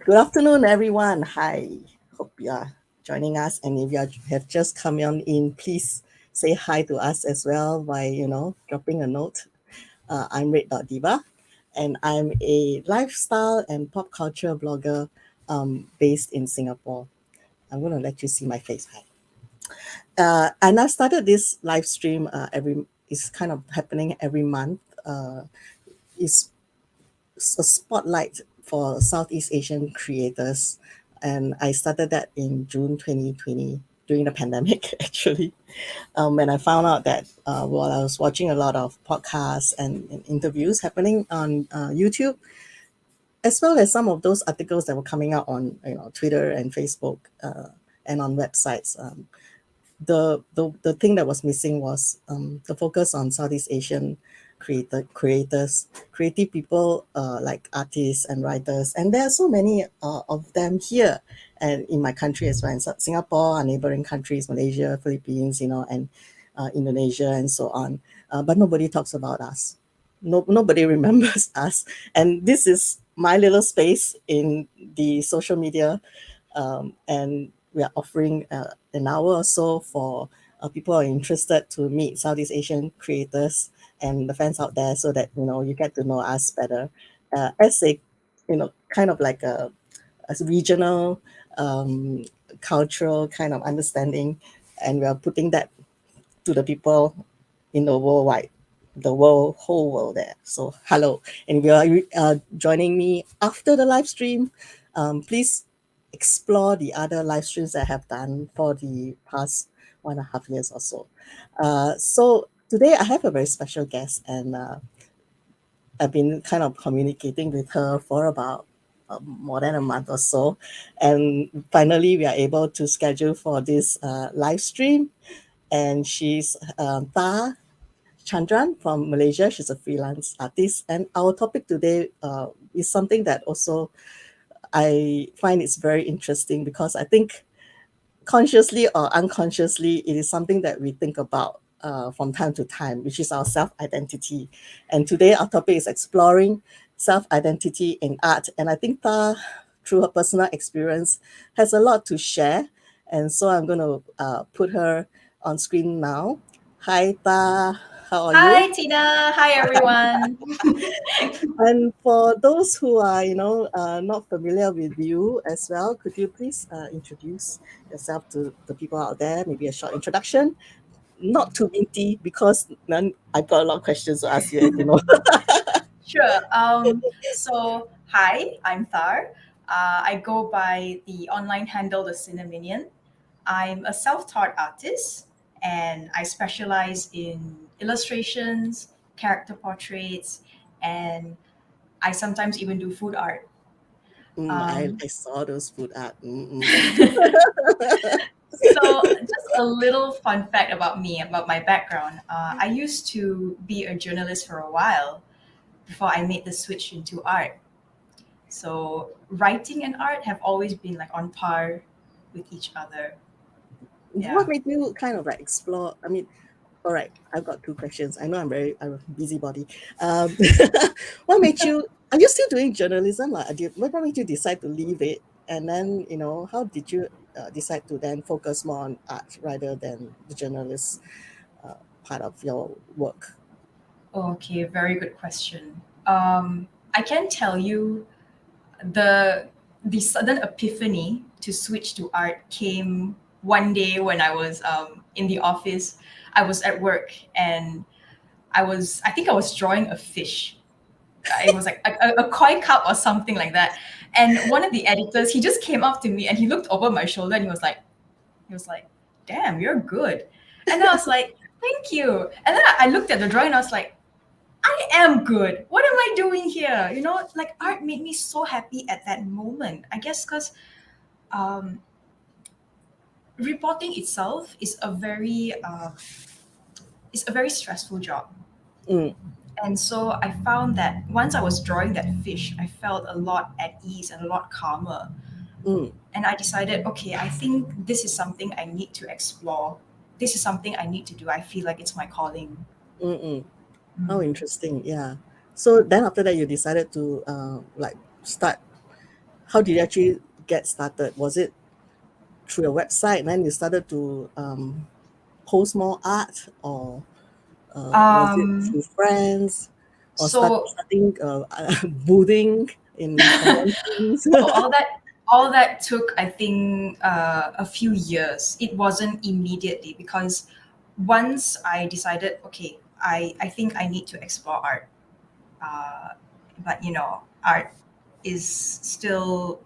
Good afternoon, everyone. Hi. Hope you are joining us. And if have just come on in, please say hi to us as well by, dropping a note. I'm Red.Diva, and I'm a lifestyle and pop culture blogger based in Singapore. I'm going to let you see my face. Hi. And I started this live stream it's kind of happening every month. It's a spotlight for Southeast Asian creators. And I started that in June 2020 during the pandemic, actually. When I found out that while I was watching a lot of podcasts and interviews happening on YouTube, as well as some of those articles that were coming out on Twitter and Facebook and on websites. The thing that was missing was the focus on Southeast Asian creators, creative people like artists and writers, and there are so many of them here and in my country as well, in Singapore, our neighboring countries, Malaysia, Philippines, and Indonesia and so on. But nobody talks about us. Nobody remembers us, and this is my little space in the social media, and we are offering an hour or so for people who are interested to meet Southeast Asian creators and the fans out there, so that you get to know us better as a kind of like a regional cultural kind of understanding, and we are putting that to the people in the worldwide, whole world there. So hello, and you are joining me after the live stream. Please explore the other live streams I have done for the past 1.5 years or so. So today I have a very special guest, and I've been kind of communicating with her for about more than a month or so, and finally we are able to schedule for this live stream. And she's Thar Chandran from Malaysia. She's a freelance artist. And our topic today is something that also I find it's very interesting, because I think consciously or unconsciously, it is something that we think about from time to time, which is our self-identity. And today our topic is exploring self-identity in art. And I think Ta, through her personal experience, has a lot to share. And so I'm going to put her on screen now. Hi, Ta. How are you? Hi, Tina. Hi, everyone. And for those who are, not familiar with you as well, could you please introduce yourself to the people out there? Maybe a short introduction, not too minty, because then I've got a lot of questions to ask you. Sure. Hi, I'm Thar. I go by the online handle the-cinnaminion. I'm a self-taught artist, and I specialize in illustrations, character portraits, and I sometimes even do food art. Um, I saw those food art. just a little fun fact about me, about my background. I used to be a journalist for a while before I made the switch into art. So writing and art have always been like on par with each other. What Yeah. made you kind of like explore? I mean, all right, I've got two questions. I know I'm a busybody. Um, what made you? Are you still doing journalism? What made you decide to leave it? And then, how did you decide to then focus more on art rather than the journalist uh, part of your work? Okay, very good question. I can tell you the the sudden epiphany to switch to art came one day when I was in the office. I was at work and I think I was drawing a fish. It was like a koi cup or something like that. And one of the editors, he just came up to me and he looked over my shoulder and he was like, damn, you're good. And then I was like, thank you. And then I looked at the drawing and I was like, I am good. What am I doing here? Like art made me so happy at that moment. I guess because um, reporting itself is a very stressful job. Mm, And so I found that once I was drawing that fish, I felt a lot at ease and a lot calmer. mm, And I decided, okay, I think this is something I need to explore. This is something I need to do. I feel like it's my calling. mm. How Mm. interesting! Yeah. So then after that, you decided to like start. how did you actually get started? Was it through a website and then you started to post more art, or was it Um, through friends, or so starting boothing in conventions? all that took, I think, a few years. It wasn't immediately, because once I decided, okay, I think I need to explore art. Uh, but art is still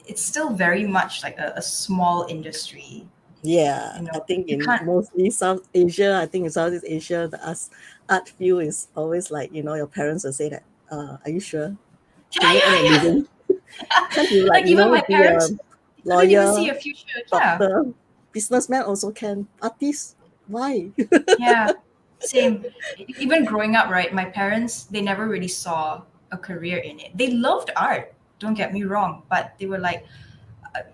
it's still very much like a small industry. Yeah, I think You in can't. mostly South Asia, I think in Southeast Asia, the art field is always like, your parents will say that, are you sure? Yeah, Can you earn a yeah, living? Can't you, like even my be a parents, they couldn't even lawyer, see a future. Yeah, doctor, businessman also can, artist? Why? yeah, same. Even growing up, right? My parents, they never really saw a career in it. They loved art. Don't get me wrong, but they were like,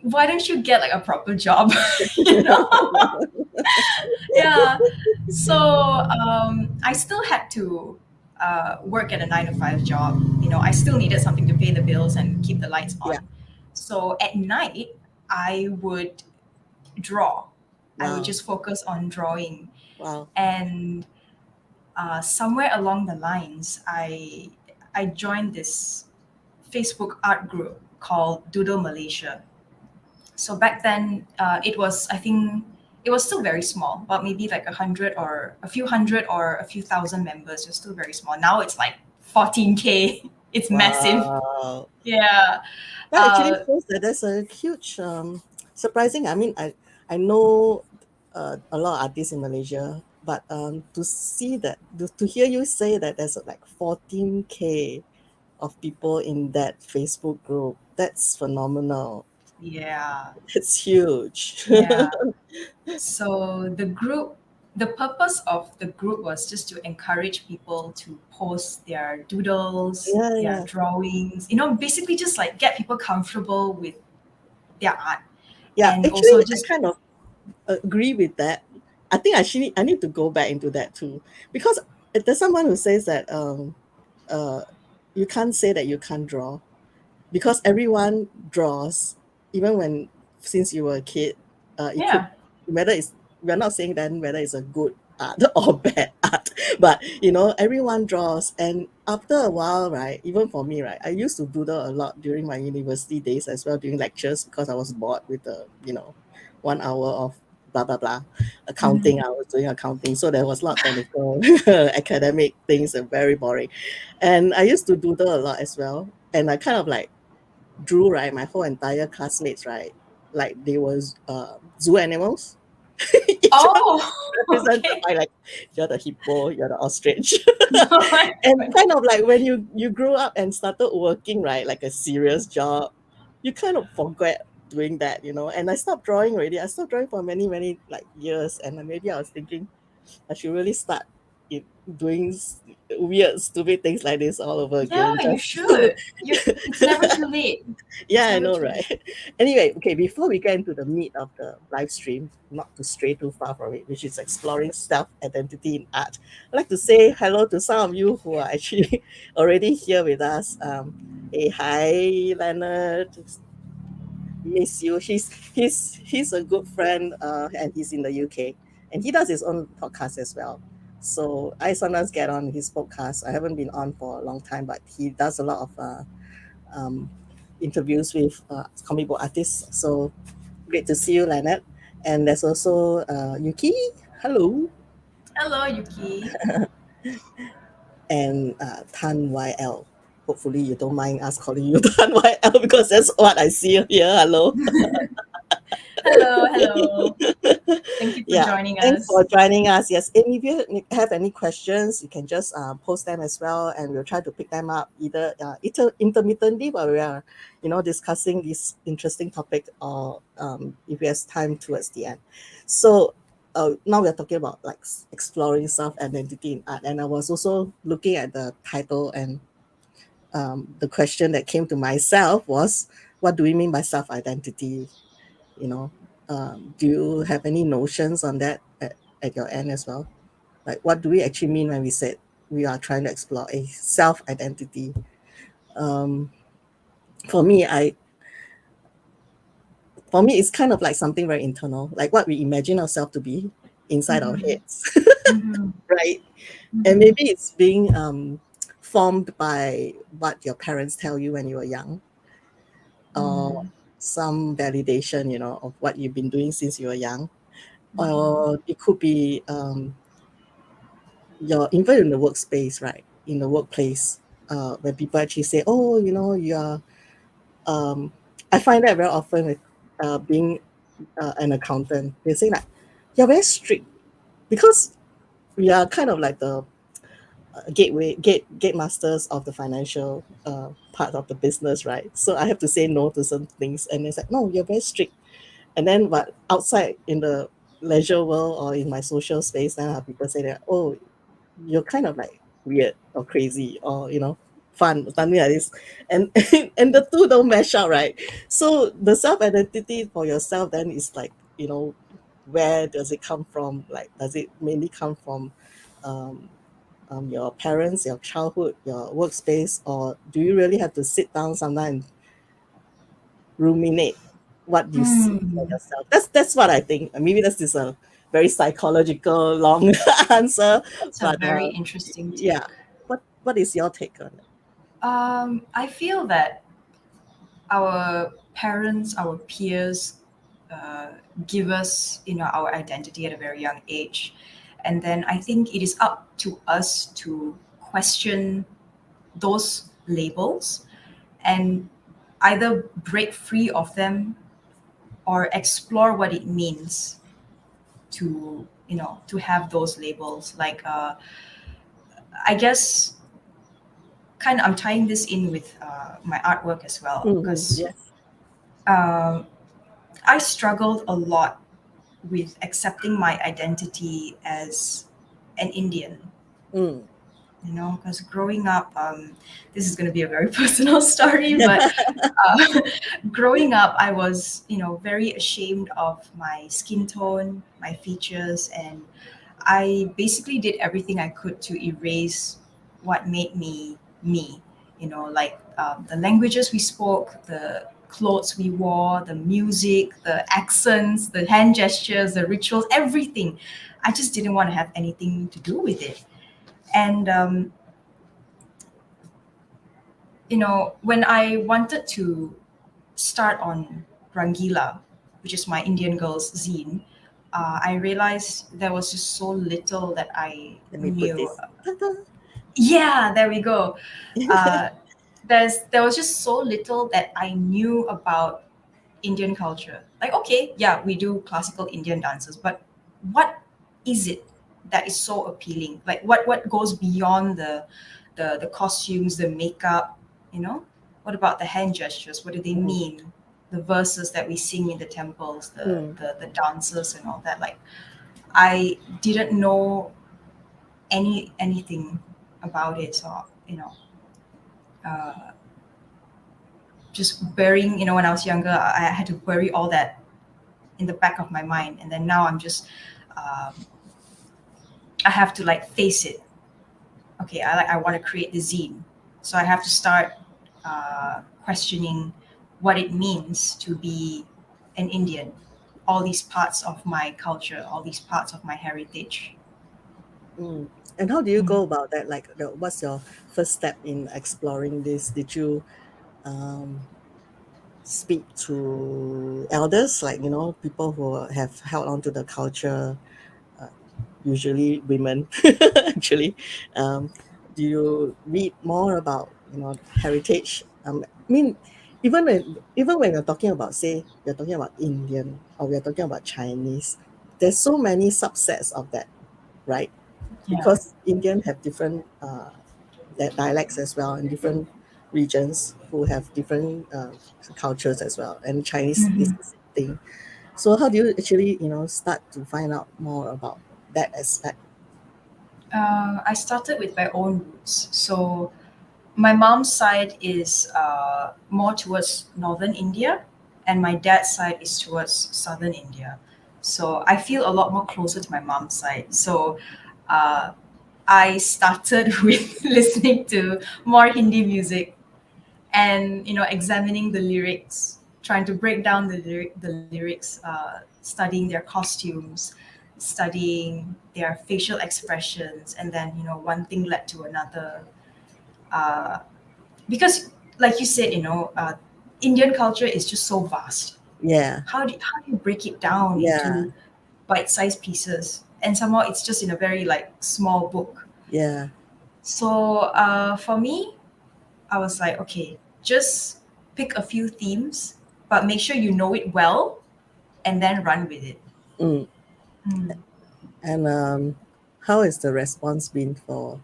why don't you get like a proper job? you know? Yeah. So I still had to work at a 9 to 5 job. I still needed something to pay the bills and keep the lights Yeah. on. So at night, I would draw. I would Wow. just focus on drawing. Wow. And somewhere along the lines, I joined this Facebook art group called Doodle Malaysia. So back then, it was, I think, it was still very small, but maybe like 100 or a few hundred or a few thousand members. It was still very small. Now it's like 14K. It's massive. Wow. Yeah. That actually Uh, shows that there's a huge, surprising. I mean, I know a lot of artists in Malaysia, but to see that, to hear you say that there's like 14K of people in that Facebook group, that's phenomenal. yeah. It's huge. Yeah. So the purpose of the group was just to encourage people to post their doodles, Yeah, their yeah, drawings, basically just like get people comfortable with their art. yeah. And Actually, also I just, kind of agree with that. I think I need to go back into that too, because there's someone who says that uh, you can't say that you can't draw, because everyone draws, even when since you were a kid. It could, yeah, whether it's, we're not saying then whether it's a good art or bad art, but everyone draws, and after a while, right? Even for me, right? I used to doodle a lot during my university days as well, during lectures, because I was bored with the 1 hour of blah blah blah accounting. mhm. I was doing accounting, so there was a lot of technical academic things, and very boring. And I used to doodle a lot as well, and I kind of like drew, right, my whole entire classmates, right, like they was zoo animals. Each one Oh, represented okay. by, like, you're the hippo, you're the ostrich. Oh my And God. kind of like when you grew up and started working, right, like a serious job, you kind of forget doing that, and I stopped drawing already. I stopped drawing for many, many like years, and then maybe I was thinking I should really start doing weird, stupid things like this all over Yeah, again, you just should. It's never too late. It's yeah, I never know, too right? late. Anyway, okay, before we get into the meat of the live stream, not to stray too far from it, which is exploring self identity in art, I'd like to say hello to some of you who are actually already here with us. Hey, hi, Leonard. Miss you. He's a good friend, and he's in the UK, and he does his own podcast as well. So I sometimes get on his podcast. I haven't been on for a long time, but he does a lot of um, interviews with comic book artists. So great to see you, Leonard. And there's also Yuki. Hello. Hello, Yuki. And Tan YL. Hopefully you don't mind us calling you Tan YL, because that's what I see here. Hello. Hello, hello. Thank you for Yeah, joining thanks us. for joining us. Yes, and if you have any questions, you can just post them as well, and we'll try to pick them up either intermittently while we are, discussing this interesting topic, or if we have time towards the end. So now we're talking about like exploring self identity in art, and I was also looking at the title, and the question that came to myself was, what do we mean by self identity? you know do you have any notions on that at your end as well, like what do we actually mean when we said we are trying to explore a self identity? um, for me, for me, it's kind of like something very internal, like what we imagine ourselves to be inside our Mm-hmm. heads, Mm-hmm. right? And Mm-hmm. maybe it's being formed by what your parents tell you when you were young, or Mm-hmm. some validation, of what you've been doing since you were young. Mm-hmm. Or it could be your even in the workspace, right? In the workplace, when people actually say, "Oh, you're," um, I find that very often with being an accountant, they say like, "You're very strict," because we are kind of like the gate masters of the financial part of the business, right? So I have to say no to some things, and it's like, "No, you're very strict." And then, but outside in the leisure world or in my social space, then I have people say that, "Oh, you're kind of like weird or crazy or fun," something like this. And and the two don't mesh up, right? So the self identity for yourself then is like, where does it come from? Like, does it mainly come from um, your parents, your childhood, your workspace, or do you really have to sit down sometimes, ruminate what you see for Hmm. yourself? That's what I think. Maybe this is a very psychological long answer, That's a but very interesting yeah. take. What is your take on it? I feel that our parents, our peers, uh, give us, our identity at a very young age, and then I think it is up to us to question those labels and either break free of them or explore what it means to to have those labels. Like I guess kind of I'm tying this in with my artwork as well because Yes. um, I struggled a lot with accepting my identity as an Indian. Mm. Because growing up, this is going to be a very personal story, but uh, growing up, I was, very ashamed of my skin tone, my features, and I basically did everything I could to erase what made me me. Like the languages we spoke, the clothes we wore, the music, the accents, the hand gestures, the rituals, everything. I just didn't want to have anything to do with it. And when I wanted to start on Rangeela, which is my Indian girls zine, I realized there was just so little that I Let me put knew. this. Ta-da. Yeah, there we go. Uh, there was just so little that I knew about Indian culture. Like, okay, yeah, we do classical Indian dances, but what is it that is so appealing? Like, what goes beyond the costumes, the makeup? What about the hand gestures? What do they Mm. mean? The verses that we sing in the temples, the Mm. the, the dances and all that. Like, I didn't know anything about it, so uh, just burying. When I was younger, I had to bury all that in the back of my mind, and then now I'm just um, I have to like face it. Okay, I want to create the zine, so I have to start questioning what it means to be an Indian, all these parts of my culture, all these parts of my heritage. Mm. And how do you Mm. go about that? Like, what's your first step in exploring this? Did you um, speak to elders, like people who have held on to the culture, uh, usually women, actually? Um, do you read more about heritage? I mean, even when you're talking about, say, you're talking about Indian or we're talking about Chinese, there's so many subsets of that, right? Yeah. Because Indian have different dialects as well in different regions who have different cultures as well, and Chinese is Mhm. the same thing. So how do you actually start to find out more about that aspect? I started with my own roots. So my mom's side is more towards northern India, and my dad's side is towards southern India. So I feel a lot more closer to my mom's side. So uh, I started with listening to more Hindi music and examining the lyrics. trying to break down the lyrics, studying their costumes, studying their facial expressions, and then one thing led to another. Uh, because, like you said, Indian culture is just so vast. Yeah, How do you break it down yeah, into bite-sized pieces? And somehow it's just in a very like small book. yeah. So for me, I was like, okay, just pick a few themes, but make sure you know it well and then run with it. Mm. Mm. And how is the response been for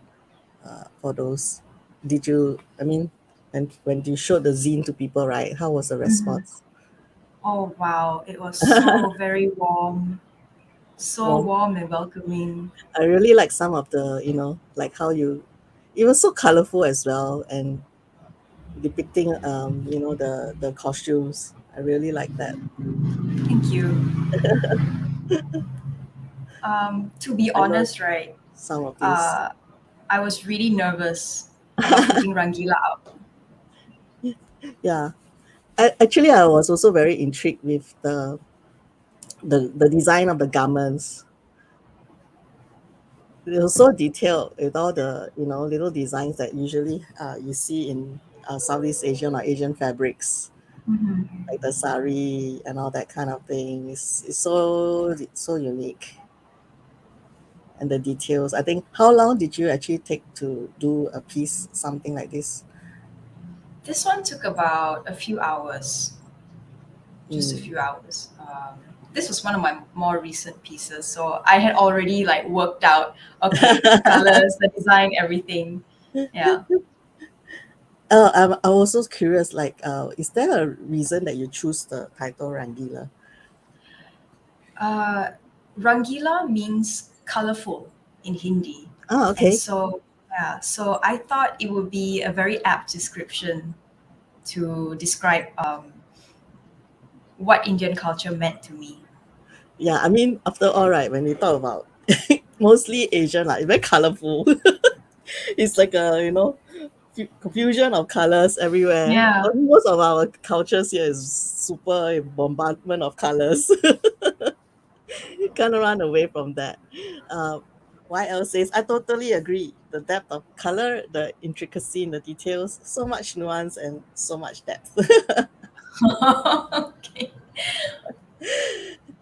those? Did you? I mean, and when you showed the zine to people, right? How was the Mhm. response? Oh wow, it was so very warm, so Well, warm and welcoming. I really like some of the, like how you, it was so colorful as well, and depicting, the costumes. I really like that. Thank you. To be I know honest, right, some of these. uh, I was really nervous about putting Rangila out. Yeah. Actually, I was also very intrigued with the design of the garments. It was so detailed with all the little designs that usually you see in Southeast Asian or Asian fabrics, Mhm. like the sari and all that kind of thing. It's so unique, and the details. I think, how long did you actually take to do a piece something like this? This one took about a few hours, just a Mm. few hours. This was one of my more recent pieces, so I had already like worked out, okay, the colors, the design, everything. Yeah. I'm also curious, like, is there a reason that you choose the title Rangila? Uh, Rangila means colorful in Hindi. Oh, And okay. so, yeah, so I thought it would be a very apt description to describe what Indian culture meant to me. Yeah, I mean, after all, right, when we talk about mostly Asian, like very colorful. It's like a confusion of colors everywhere. Yeah. Most of our cultures here is super bombardment of colors. Can't run away from that. Uh, YL says, I totally agree. The depth of color, the intricacy in the details, so much nuance and so much depth. Okay.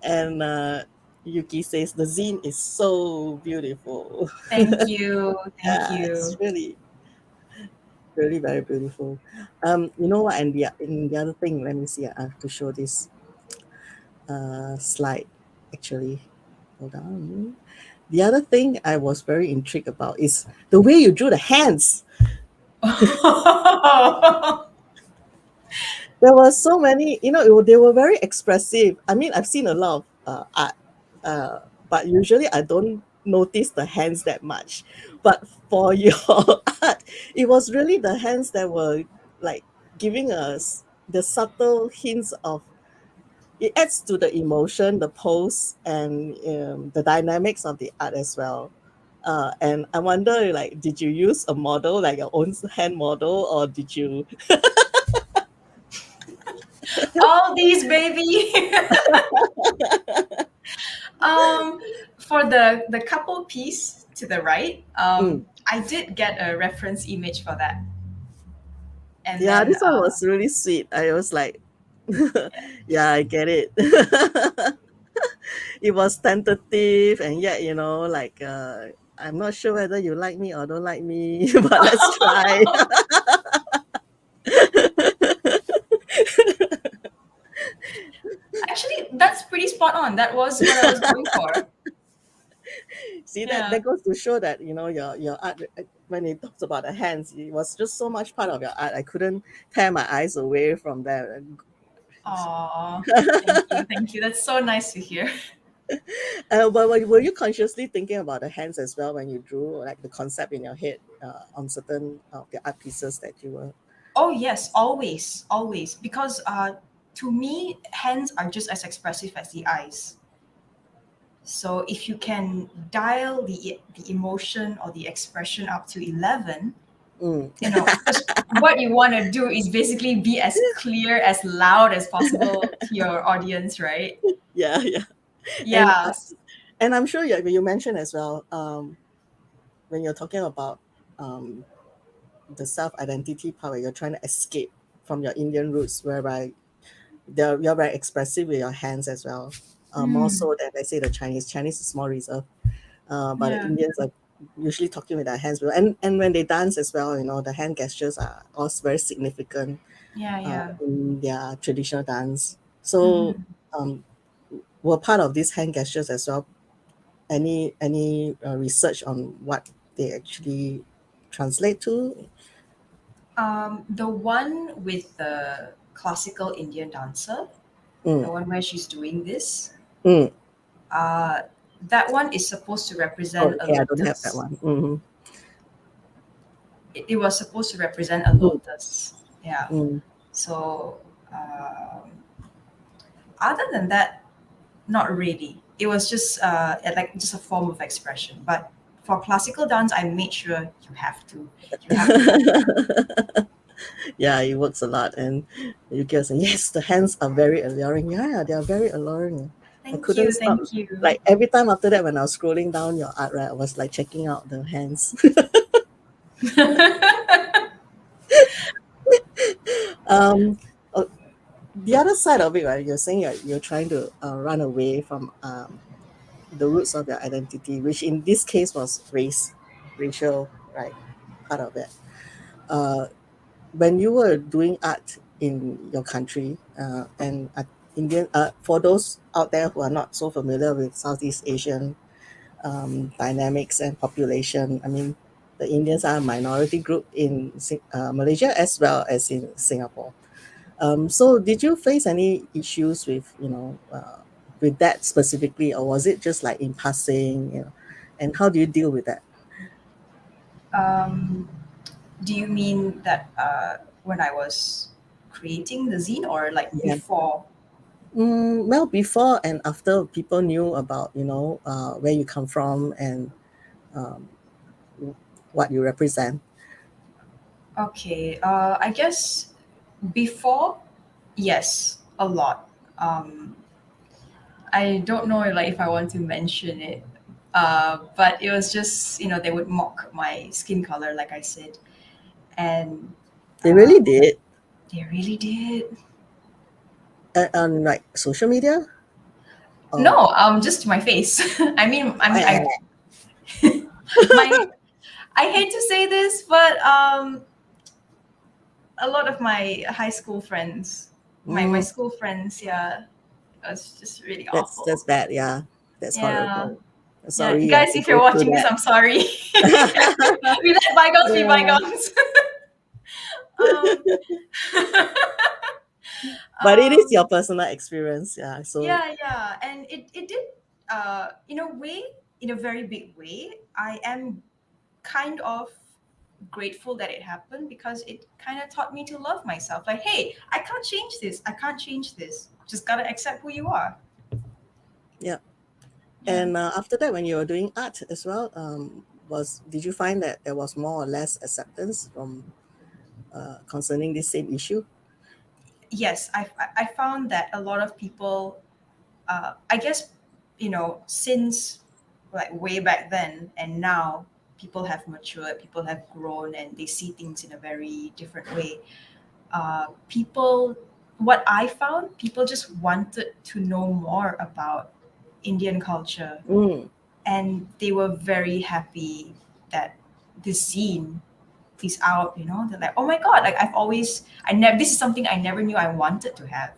And Yuki says, the zine is so beautiful. Thank you. Thank Yeah, it's you. really very beautiful. You know what? And the other thing, let me see. I have to show this slide. Actually, hold on. The other thing I was very intrigued about is the way you drew the hands. There were so many. They were very expressive. I mean, I've seen a lot of art, but usually I don't notice the hands that much. But for your art, it was really the hands that were like giving us the subtle hints of, it adds to the emotion, the pose, and the dynamics of the art as well. And I wonder, like, did you use a model, like your own hand model, or did you? All these, baby. um, for the couple piece to the right, Mm. I did get a reference image for that, and Yeah, then this one was really sweet. I was like, yeah, I get it. It was tentative, and yet, like, I'm not sure whether you like me or don't like me, but let's try. actually that's pretty spot on. That was what I was going for. See, that Yeah. goes to show that your art, when it talks about the hands, it was just so much part of your art. I couldn't tear my eyes away from that. Aw, thank you. That's so nice to hear. But were you consciously thinking about the hands as well when you drew, like the concept in your head on certain of the art pieces that you were? Oh yes, always, always. Because to me, hands are just as expressive as the eyes. So if you can dial the emotion or the expression up to 11, You know, because what you want to do is basically be as clear, as loud as possible to your audience, right? Yeah, yeah. And Yeah. and I'm sure you mentioned as well, when you're talking about um, the self identity part, where you're trying to escape from your Indian roots, whereby you're very expressive with your hands as well. More Mm, so than, let's say, the Chinese. Chinese is more reserved, but the yeah. Indians are usually talking with their hands. And when they dance as well, the hand gestures are also very significant Yeah, yeah. in their traditional dance. So, Mhm. um, were part of these hand gestures as well. Any research on what they actually translate to? The one with the classical Indian dancer, the Mm, one where she's doing this, mm. uh, that one is supposed to Oh, represent a okay, I don't have that lotus. one. Hmm. It was supposed to represent a Mm, lotus. Yeah. mm. So, other than that, not really. It was just like just a form of expression. But for classical dance, I made sure you have to have that. Yeah, it works a lot. And you guys say, yes, the hands are very alluring. Yeah, they are very alluring. I Thank couldn't you, stop. thank you. Like every time after that, when I was scrolling down your art, right, I was like checking out the hands. um, uh, the other side of it, right? You're saying you're trying to run away from the roots of your identity, which in this case was racial, right? Part of it. Uh, when you were doing art in your country, and Indian, for those out there who are not so familiar with Southeast Asian dynamics and population, I mean, the Indians are a minority group in Malaysia as well as in Singapore. So, did you face any issues with with that specifically, or was it just like in passing? And how do you deal with that? um, do you mean that when I was creating the zine or like Yeah. before? Well, before and after people knew about, where you come from and um, what you represent. Okay, I guess before, yes, a lot. I don't know like if I want to mention it, but it was just they would mock my skin color, like I said, and They uh, really did. they really did. On like social media. Oh, No, just to my face. I eh, my I hate to say this, but a lot of my high school friends, my mm, school friends, yeah, it was just really that's awful. bad. Yeah, that's Yeah, horrible. yeah. Sorry you have Guys, to if you're go through watching this, that. I'm sorry. We let bygones be Yeah, bygones. um, but it is um, your personal experience. Yeah. So yeah, yeah, and it did in a way, in a very big way. I am kind of grateful that it happened because it kind of taught me to love myself. Like, hey, I can't change this. I can't change this. Just gotta accept who you are. yeah. Yeah. And after that, when you were doing art as well, was did you find that there was more or less acceptance from concerning this same issue? Yes, I found that a lot of people, I guess, since like way back then and now, people have matured, people have grown, and they see things in a very different way. What I found, people just wanted to know more about Indian culture, Mm, and they were very happy that this scene is out. They're like, oh my god, like I never, this is something I never knew I wanted to have.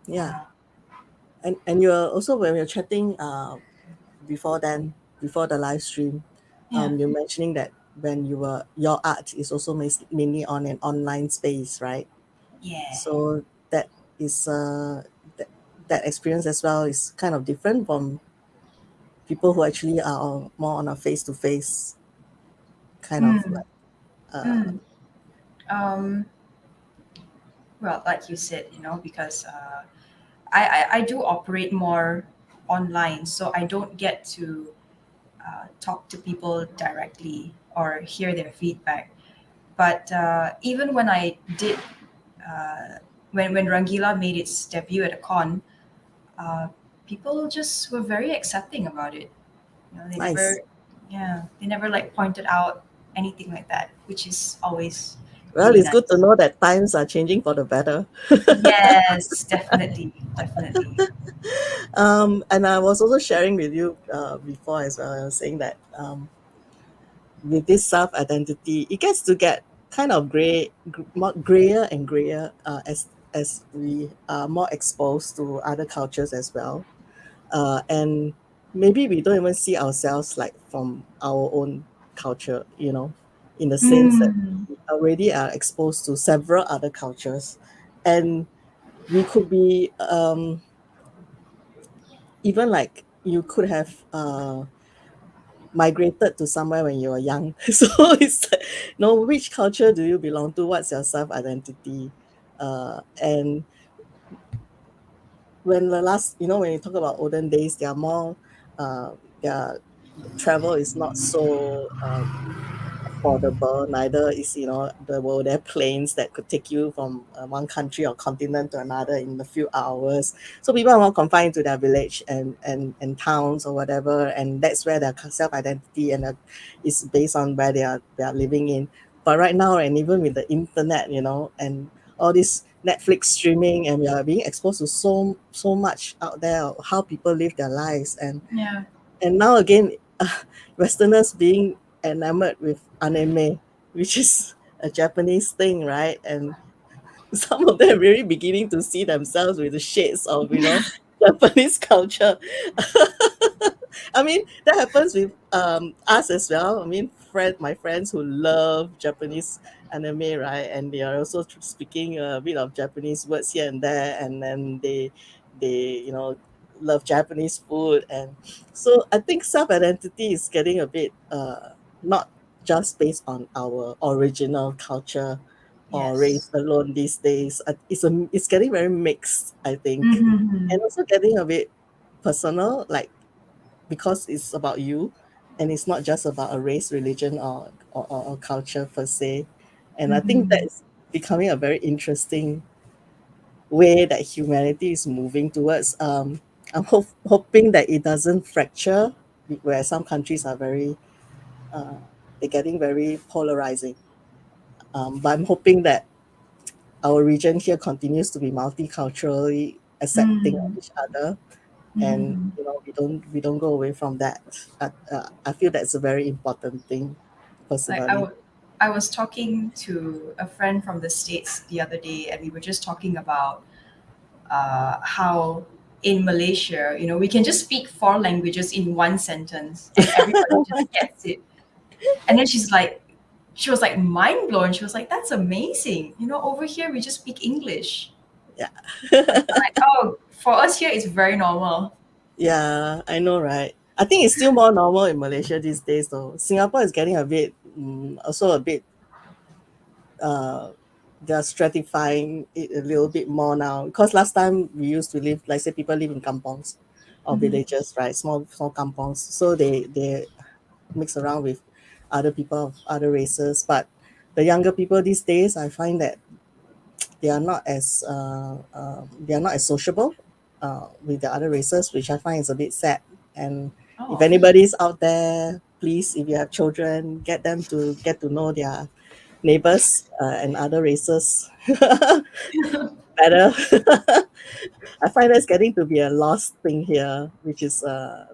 yeah. Yeah. And you're also, when we were chatting before then, before the live stream, Yeah. you're mentioning that when your art is also mainly on an online space, right? Yeah. So that is that, that experience as well is kind of different from people who actually are more on a face to face kind of Mm, like uh, mm. Um, well, like you said, because I do operate more online, so I don't get to talk to people directly or hear their feedback. But even when I did, when Rangeela made its debut at a con, uh, people just were very accepting about it. You know, they Nice. never, yeah, they never like pointed out anything like that, which is always Well, really it's good to nice. know that times are changing for the better. Yes, definitely, definitely. And I was also sharing with you before as well. I was saying that with this self identity, it gets to get kind of more grayer and grayer as we are more exposed to other cultures as well. And maybe we don't even see ourselves like from our own culture, in the sense that Mm, we already are exposed to several other cultures, and we could be even like you could have migrated to somewhere when you were young. So it's like, which culture do you belong to? What's your self identity? And when the last, when you talk about olden days, they are more, their travel is not so affordable. Neither is, were there planes that could take you from one country or continent to another in a few hours. So people are more confined to their village and towns or whatever, and that's where their self identity is based on where they are living in. But right now, and even with the internet, and all this Netflix streaming, and we are being exposed to so much out there of how people live their lives, yeah. and now again, Westerners being enamored with anime, which is a Japanese thing, right? And some of them really beginning to see themselves with the shades of, Japanese culture. I mean, that happens with us as well. I mean, my friends who love Japanese anime, right? And they are also speaking a bit of Japanese words here and there, and then they love Japanese food, and so I think self identity is getting a bit not just based on our original culture or race Yes. alone these days. It's getting very mixed, I think, Mm-hmm. and also getting a bit personal, like because it's about you, and it's not just about a race, religion, or culture per se. And I think that Mm-hmm. is becoming a very interesting way that humanity is moving towards. I'm hoping that it doesn't fracture, where some countries are very uh, they're getting very polarizing. But I'm hoping that our region here continues to be multiculturally accepting of Mm-hmm. each other, and Mm-hmm. we don't go away from that. I feel that's a very important thing, Like personally. I was talking to a friend from the States the other day, and we were just talking about how in Malaysia, we can just speak four languages in one sentence and everybody just gets it. And then she was like mind blown. She was like, that's amazing. Over here we just speak English. Yeah. Like, oh, for us here it's very normal. Yeah, I know, right? I think it's still more normal in Malaysia these days, though. Singapore is getting a bit, also a bit, uh, they're stratifying it a little bit more now. Because last time we used to live, like say, people live in kampongs or Mhm. villages, right? Small kampongs. So they mix around with other people of other races. But the younger people these days, I find that they are not as sociable with the other races, which I find is a bit sad. And if Oh. anybody's out there, please, if you have children, get them to get to know their neighbors and other races better. I find that's getting to be a lost thing here, which is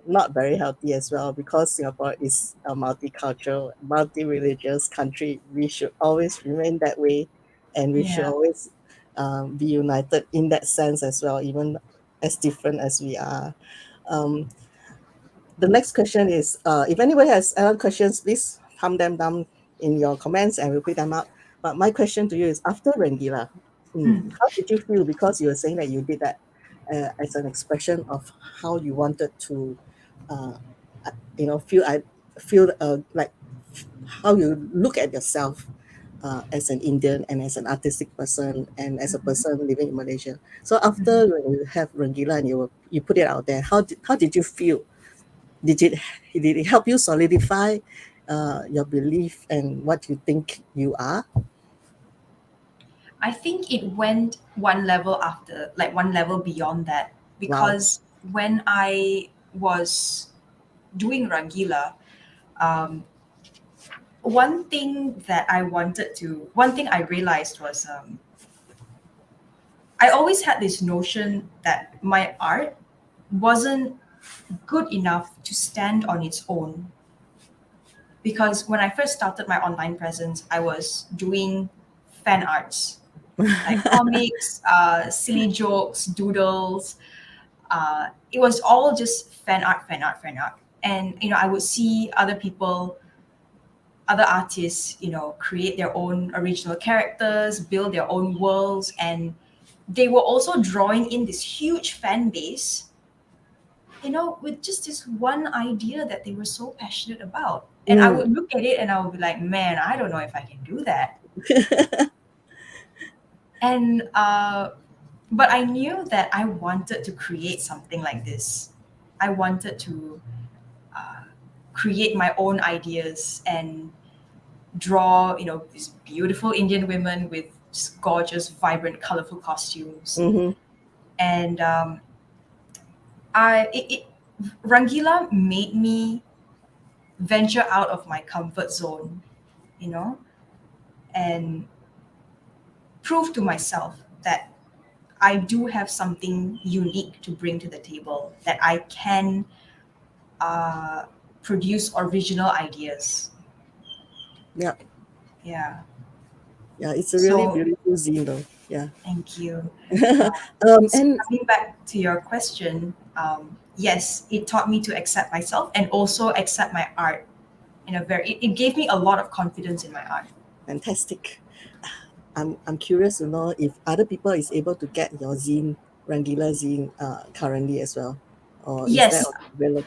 not very healthy as well, because Singapore is a multicultural, multi-religious country. We should always remain that way, and we should Yeah. always be united in that sense as well, even as different as we are. Um, the next question is, if anybody has other questions, please thumb them down in your comments and we'll pick them up. But my question to you is, after Rangeela, Mm. how did you feel? Because you were saying that you did that as an expression of how you wanted to, uh, feel like how you look at yourself as an Indian and as an artistic person and as a Mhm. person living in Malaysia. So Mhm. after when you have Rangeela and you put it out there, how did you feel? Did it help you solidify your belief and what you think you are? I think it went one level after, like one level beyond that, Wow. because when I was doing Rangeela, um, one thing I realized was I always had this notion that my art wasn't good enough to stand on its own. Because when I first started my online presence, I was doing fan arts, like comics, silly jokes, doodles. It was all just fan art, fan art, fan art. And I would see other people, other artists, create their own original characters, build their own worlds, and they were also drawing in this huge fan base, with just this one idea that they were so passionate about. And I Mm. would look at it and I would be like, man, I don't know if I can do that. And but I knew that I wanted to create something like this. I wanted to uh, create my own ideas and draw, these beautiful Indian women with just gorgeous, vibrant, colorful costumes. Mm-hmm. And I it Rangeela made me venture out of my comfort zone, you know, and prove to myself that I do have something unique to bring to the table, that I can uh, produce original ideas. Yeah. Yeah. Yeah. It's a really So beautiful zine, though. Yeah. thank you. Uh, so And coming back to your question, yes, it taught me to accept myself and also accept my art in a it gave me a lot of confidence in my art. fantastic. I'm curious to know if other people is able to get your zine, Rangeela zine, currently as well, or is that Yes, available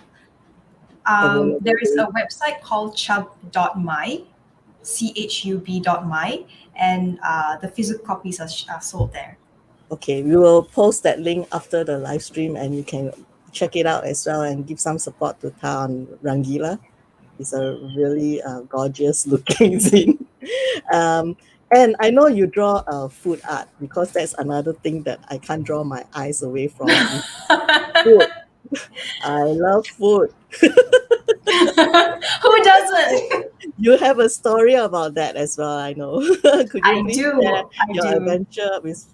there is a during? website called chub.my, chub.my, and the physical copies are sold there. Okay, we will post that link after the live stream, and you can check it out as well and give some support to Thar on Rangeela. It's a really gorgeous looking zine. Um, and I know you draw food art, because that's another thing that I can't draw my eyes away from is food. I love food. Who doesn't? You have a story about that as well, I know. Could you I please share do. I your do. adventure with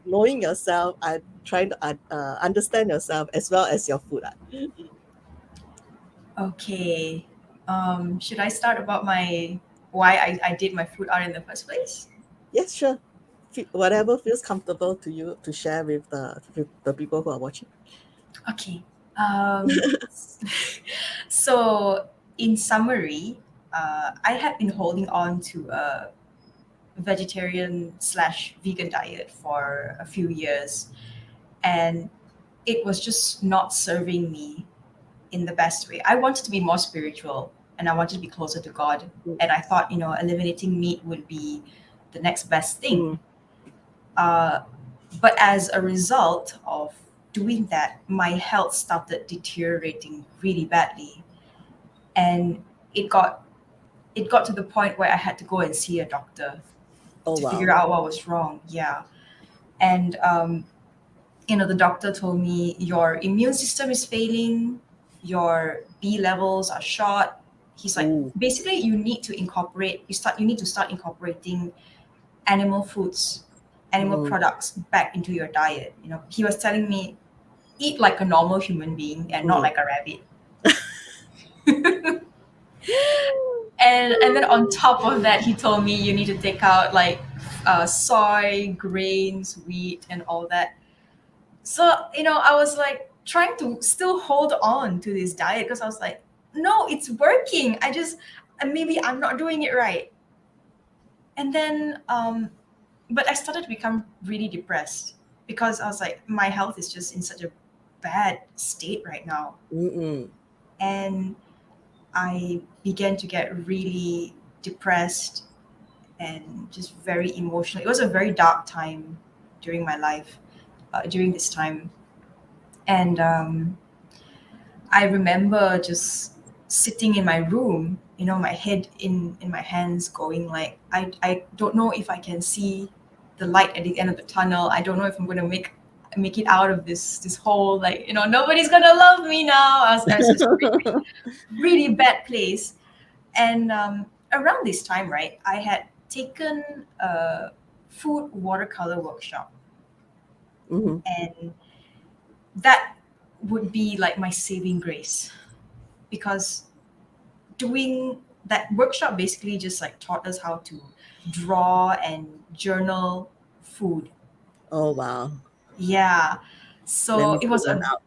knowing yourself and trying to understand yourself as well as your food art? Okay. Should I start about my why I did my food art in the first place? Yes, sure. Whatever feels comfortable to you to share with the people who are watching. Okay. So in summary, I had been holding on to a vegetarian/vegan diet for a few years, and it was just not serving me in the best way. I wanted to be more spiritual and I wanted to be closer to God. Mm, And I thought, eliminating meat would be the next best mm, thing. Uh, but as a result of doing that, my health started deteriorating really badly. And it got it got to the point where I had to go and see a doctor oh to wow. figure out what was wrong. Yeah. And the doctor told me your immune system is failing, your B levels are short. He's like, Ooh. basically, you need to start incorporating animal foods, animal Mm. products back into your diet. He was telling me, eat like a normal human being and not Mm. like a rabbit. And then on top of that, he told me you need to take out like soy, grains, wheat, and all that. So, I was like trying to still hold on to this diet because I was like, no, it's working. Maybe I'm not doing it right. And then, but I started to become really depressed because I was like, my health is just in such a bad state right now. Mm-mm. And I began to get really depressed and just very emotional. It was a very dark time during my life, during this time. And I remember just sitting in my room my head in my hands, going like, I don't know if I can see the light at the end of the tunnel. I don't know if I'm gonna make it out of this hole. Like, nobody's gonna love me now. I was just really, really bad place. And around this time, right, I had taken a food watercolor workshop, Mhm. and that would be like my saving grace, because doing that workshop basically just like taught us how to draw and journal food. Oh wow. Yeah. Let So me it pull was one a out.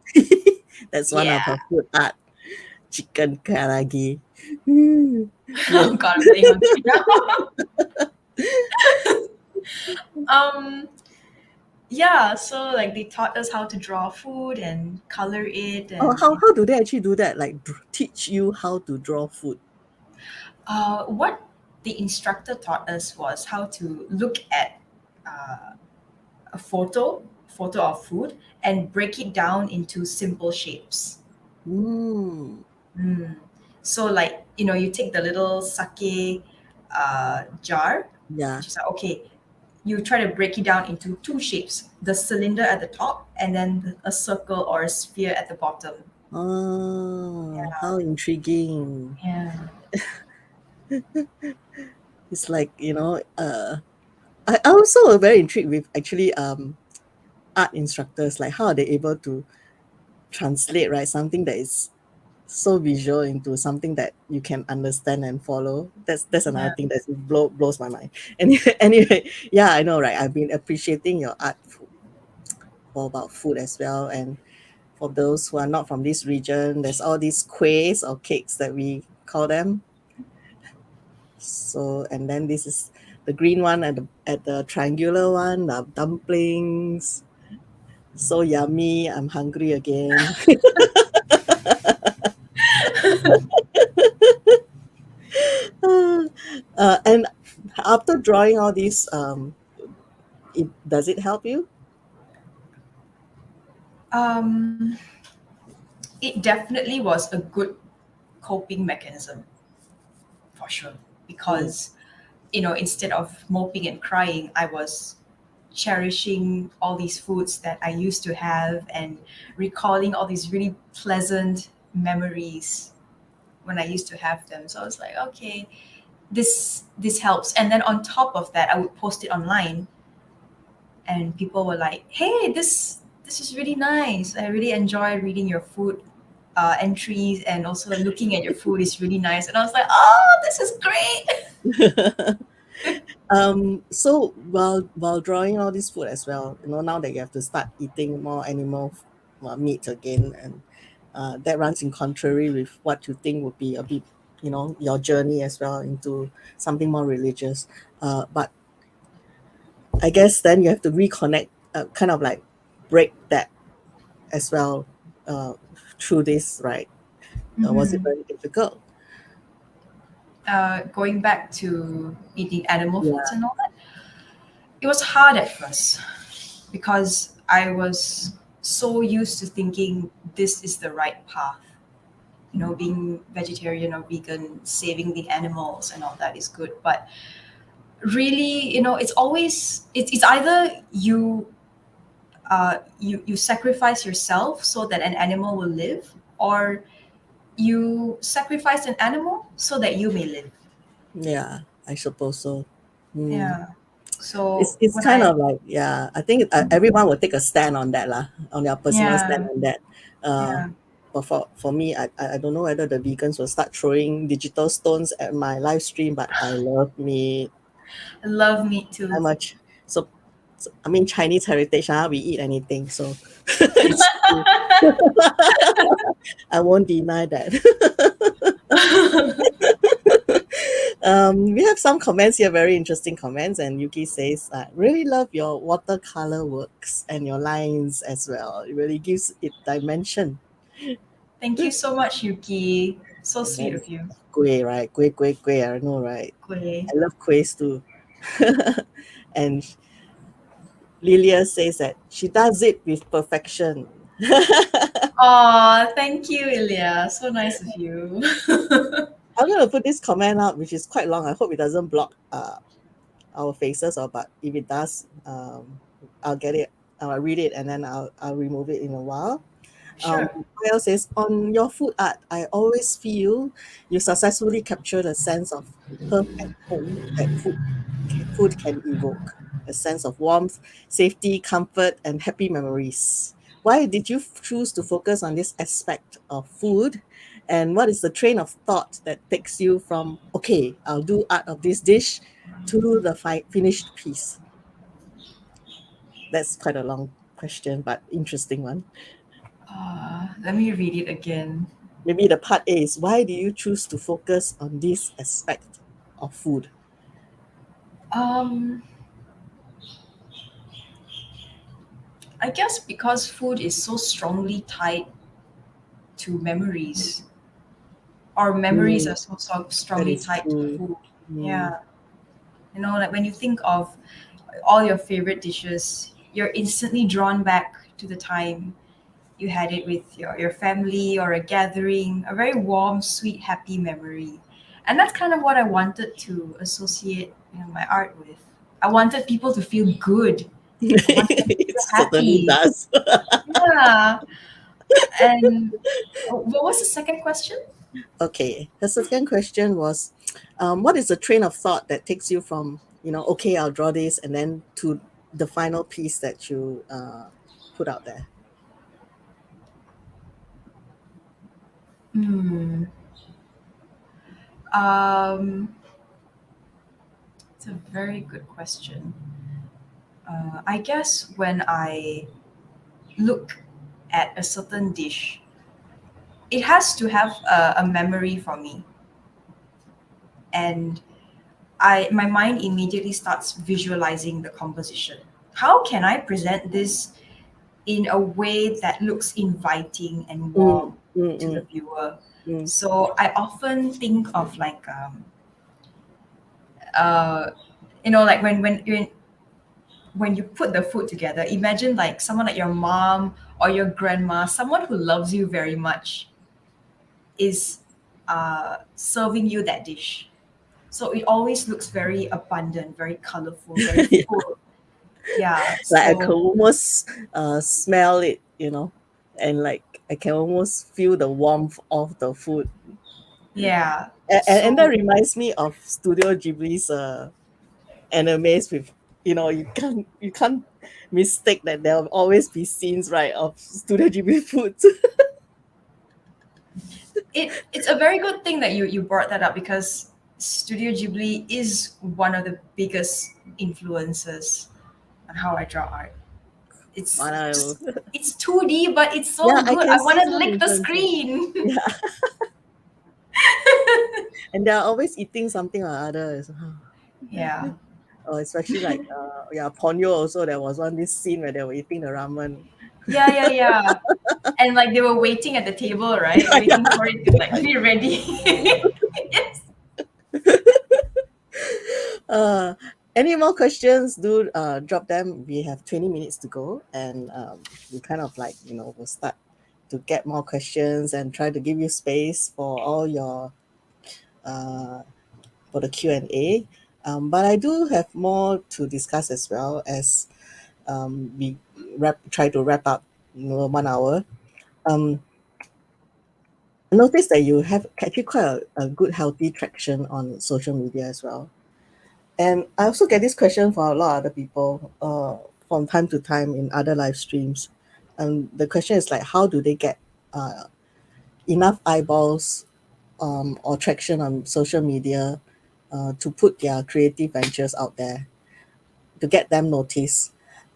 That's one of yeah. her food art. Chicken karagi. Mm. Yeah. Oh god, I'm getting hungry now. um yeah, so like they taught us how to draw food and color it, Oh, and how do they actually do that? Like teach you how to draw food. what the instructor taught us was how to look at uh, a photo of food and break it down into simple shapes. Mm. Mm. So like, you take the little sake jar, Yeah. which is like, okay, you try to break it down into two shapes: the cylinder at the top and then a circle or a sphere at the bottom. Oh, Yeah. how intriguing. Yeah. It's like, I also very intrigued with actually art instructors, like how are they able to translate, right, something that is so visual into something that you can understand and follow. That's another Yeah. thing that blows my mind. Anyway, yeah, I know, right? I've been appreciating your art for about food as well. And for those who are not from this region, there's all these kuehs or cakes that we call them. So, and then this is the green one at the triangular one, the dumplings. So yummy. I'm hungry again. And after drawing all these, does it help you? Um, it definitely was a good coping mechanism, for sure, Mm, because instead of moping and crying, I was cherishing all these foods that I used to have and recalling all these really pleasant memories when I used to have them. So I was like, okay, this helps. And then on top of that, I would post it online, and people were like, hey, this is really nice. I really enjoy reading your food entries, and also looking at your food is really nice. And I was like, oh, this is great. so while drawing all this food as well, now that you have to start eating more animal meat again, and that runs in contrary with what you think would be a bit, your journey as well into something more religious. But I guess then you have to reconnect, kind of like break that as well, uh, through this, right? Was it Hmm. very difficult? Going back to eating animal foods Yeah. and all that, it was hard at first because I was so used to thinking this is the right path. Being vegetarian or vegan, saving the animals and all that is good. But really, it's either you sacrifice yourself so that an animal will live, or you sacrifice an animal so that you may live. Yeah, I suppose so. Hmm. Yeah. So It's when kind I of like, yeah, I think everyone will take a stand on that lah, on their personal stand yeah, on that. Uh, yeah, but for me, I don't know whether the vegans will start throwing digital stones at my live stream, but I love meat. I love meat How too. much? So I mean, Chinese heritage, we eat anything, so it's true. I won't deny that. We have some comments here, very interesting comments. And Yuki says, really love your watercolor works and your lines as well. It really gives it dimension. Thank you so much, Yuki. So And sweet then of you. kueh, right? Kueh, I know, right? Kueh. I love kuehs too. And Lilia says that she does it with perfection. Aw, thank you, Ilya. So nice of you. I'm going to put this comment up, which is quite long. I hope it doesn't block our faces, but if it does, I'll get it. I'll read it and then I'll remove it in a while. Sure. Kyle says, on your food art, I always feel you successfully capture the sense of home at home that food can evoke. A sense of warmth, safety, comfort, and happy memories. Why did you choose to focus on this aspect of food? And what is the train of thought that takes you from, okay, I'll do art of this dish to the finished piece? That's quite a long question, but interesting one. Let me read it again. Maybe the part A is, why do you choose to focus on this aspect of food? Um, I guess because food is so strongly tied to memories, or memories Mm, are so that strongly is tied to true. food. Mm. Yeah. Like when you think of all your favorite dishes, you're instantly drawn back to the time you had it with your family or a gathering, a very warm, sweet, happy memory. And that's kind of what I wanted to associate my art with. I wanted people to feel good. I wanted them to It feel certainly happy. does. Yeah. And what was the second question? Okay. The second question was, what is the train of thought that takes you from, okay, I'll draw this, and then to the final piece that you put out there? Hmm. Um, it's a very good question. I guess when I look at a certain dish, it has to have a memory for me, and my mind immediately starts visualizing the composition. How can I present this in a way that looks inviting and Mm, warm mm, to the mm, viewer? mm. So I often think of like uh, like when you put the food together, imagine like someone like your mom or your grandma, someone who loves you very much, is serving you that dish. So it always looks very abundant, very colorful, very Yeah. full. Yeah. Like I can So almost smell it, and like I can almost feel the warmth of the food. yeah. And that So reminds me of Studio Ghibli's animes with, you can't mistake that there'll always be scenes, right, of Studio Ghibli food. it's a very good thing that you brought that up, because Studio Ghibli is one of the biggest influences on how I draw art. It's Wow. just it's 2D, but it's Yeah, so I good. can I want see to some lick the influences. screen. Yeah, and they're always eating something or other. Yeah. Oh, especially like yeah, Ponyo also. There was this scene where they were eating the ramen. Yeah, yeah, yeah. And like they were waiting at the table, right? Yeah, Waiting for it to like be ready. Yes. Uh, any more questions? Do drop them. We have 20 minutes to go, and we kind of like we'll start to get more questions and try to give you space for all your uh, for the Q&A. But I do have more to discuss as well, as we try to wrap up 1 hour. Um, I noticed that you have actually quite a good healthy traction on social media as well. And I also get this question from a lot of other people from time to time in other live streams. The question is like, how do they get uh, enough eyeballs or traction on social media to put their creative ventures out there, to get them noticed?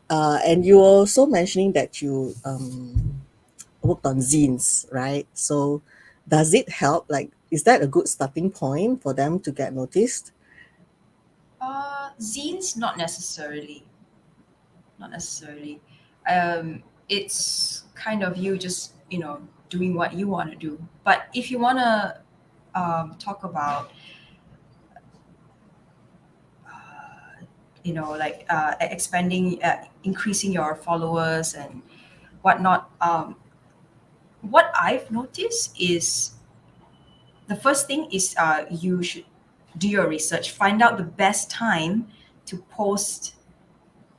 And you were also mentioning that you worked on zines, right? So does it help? Like, is that a good starting point for them to get noticed? Zines, not necessarily. Not necessarily. It's kind of you just doing what you want to do. But if you want to talk about like expanding, increasing your followers and whatnot, what I've noticed is the first thing is you should do your research, find out the best time to post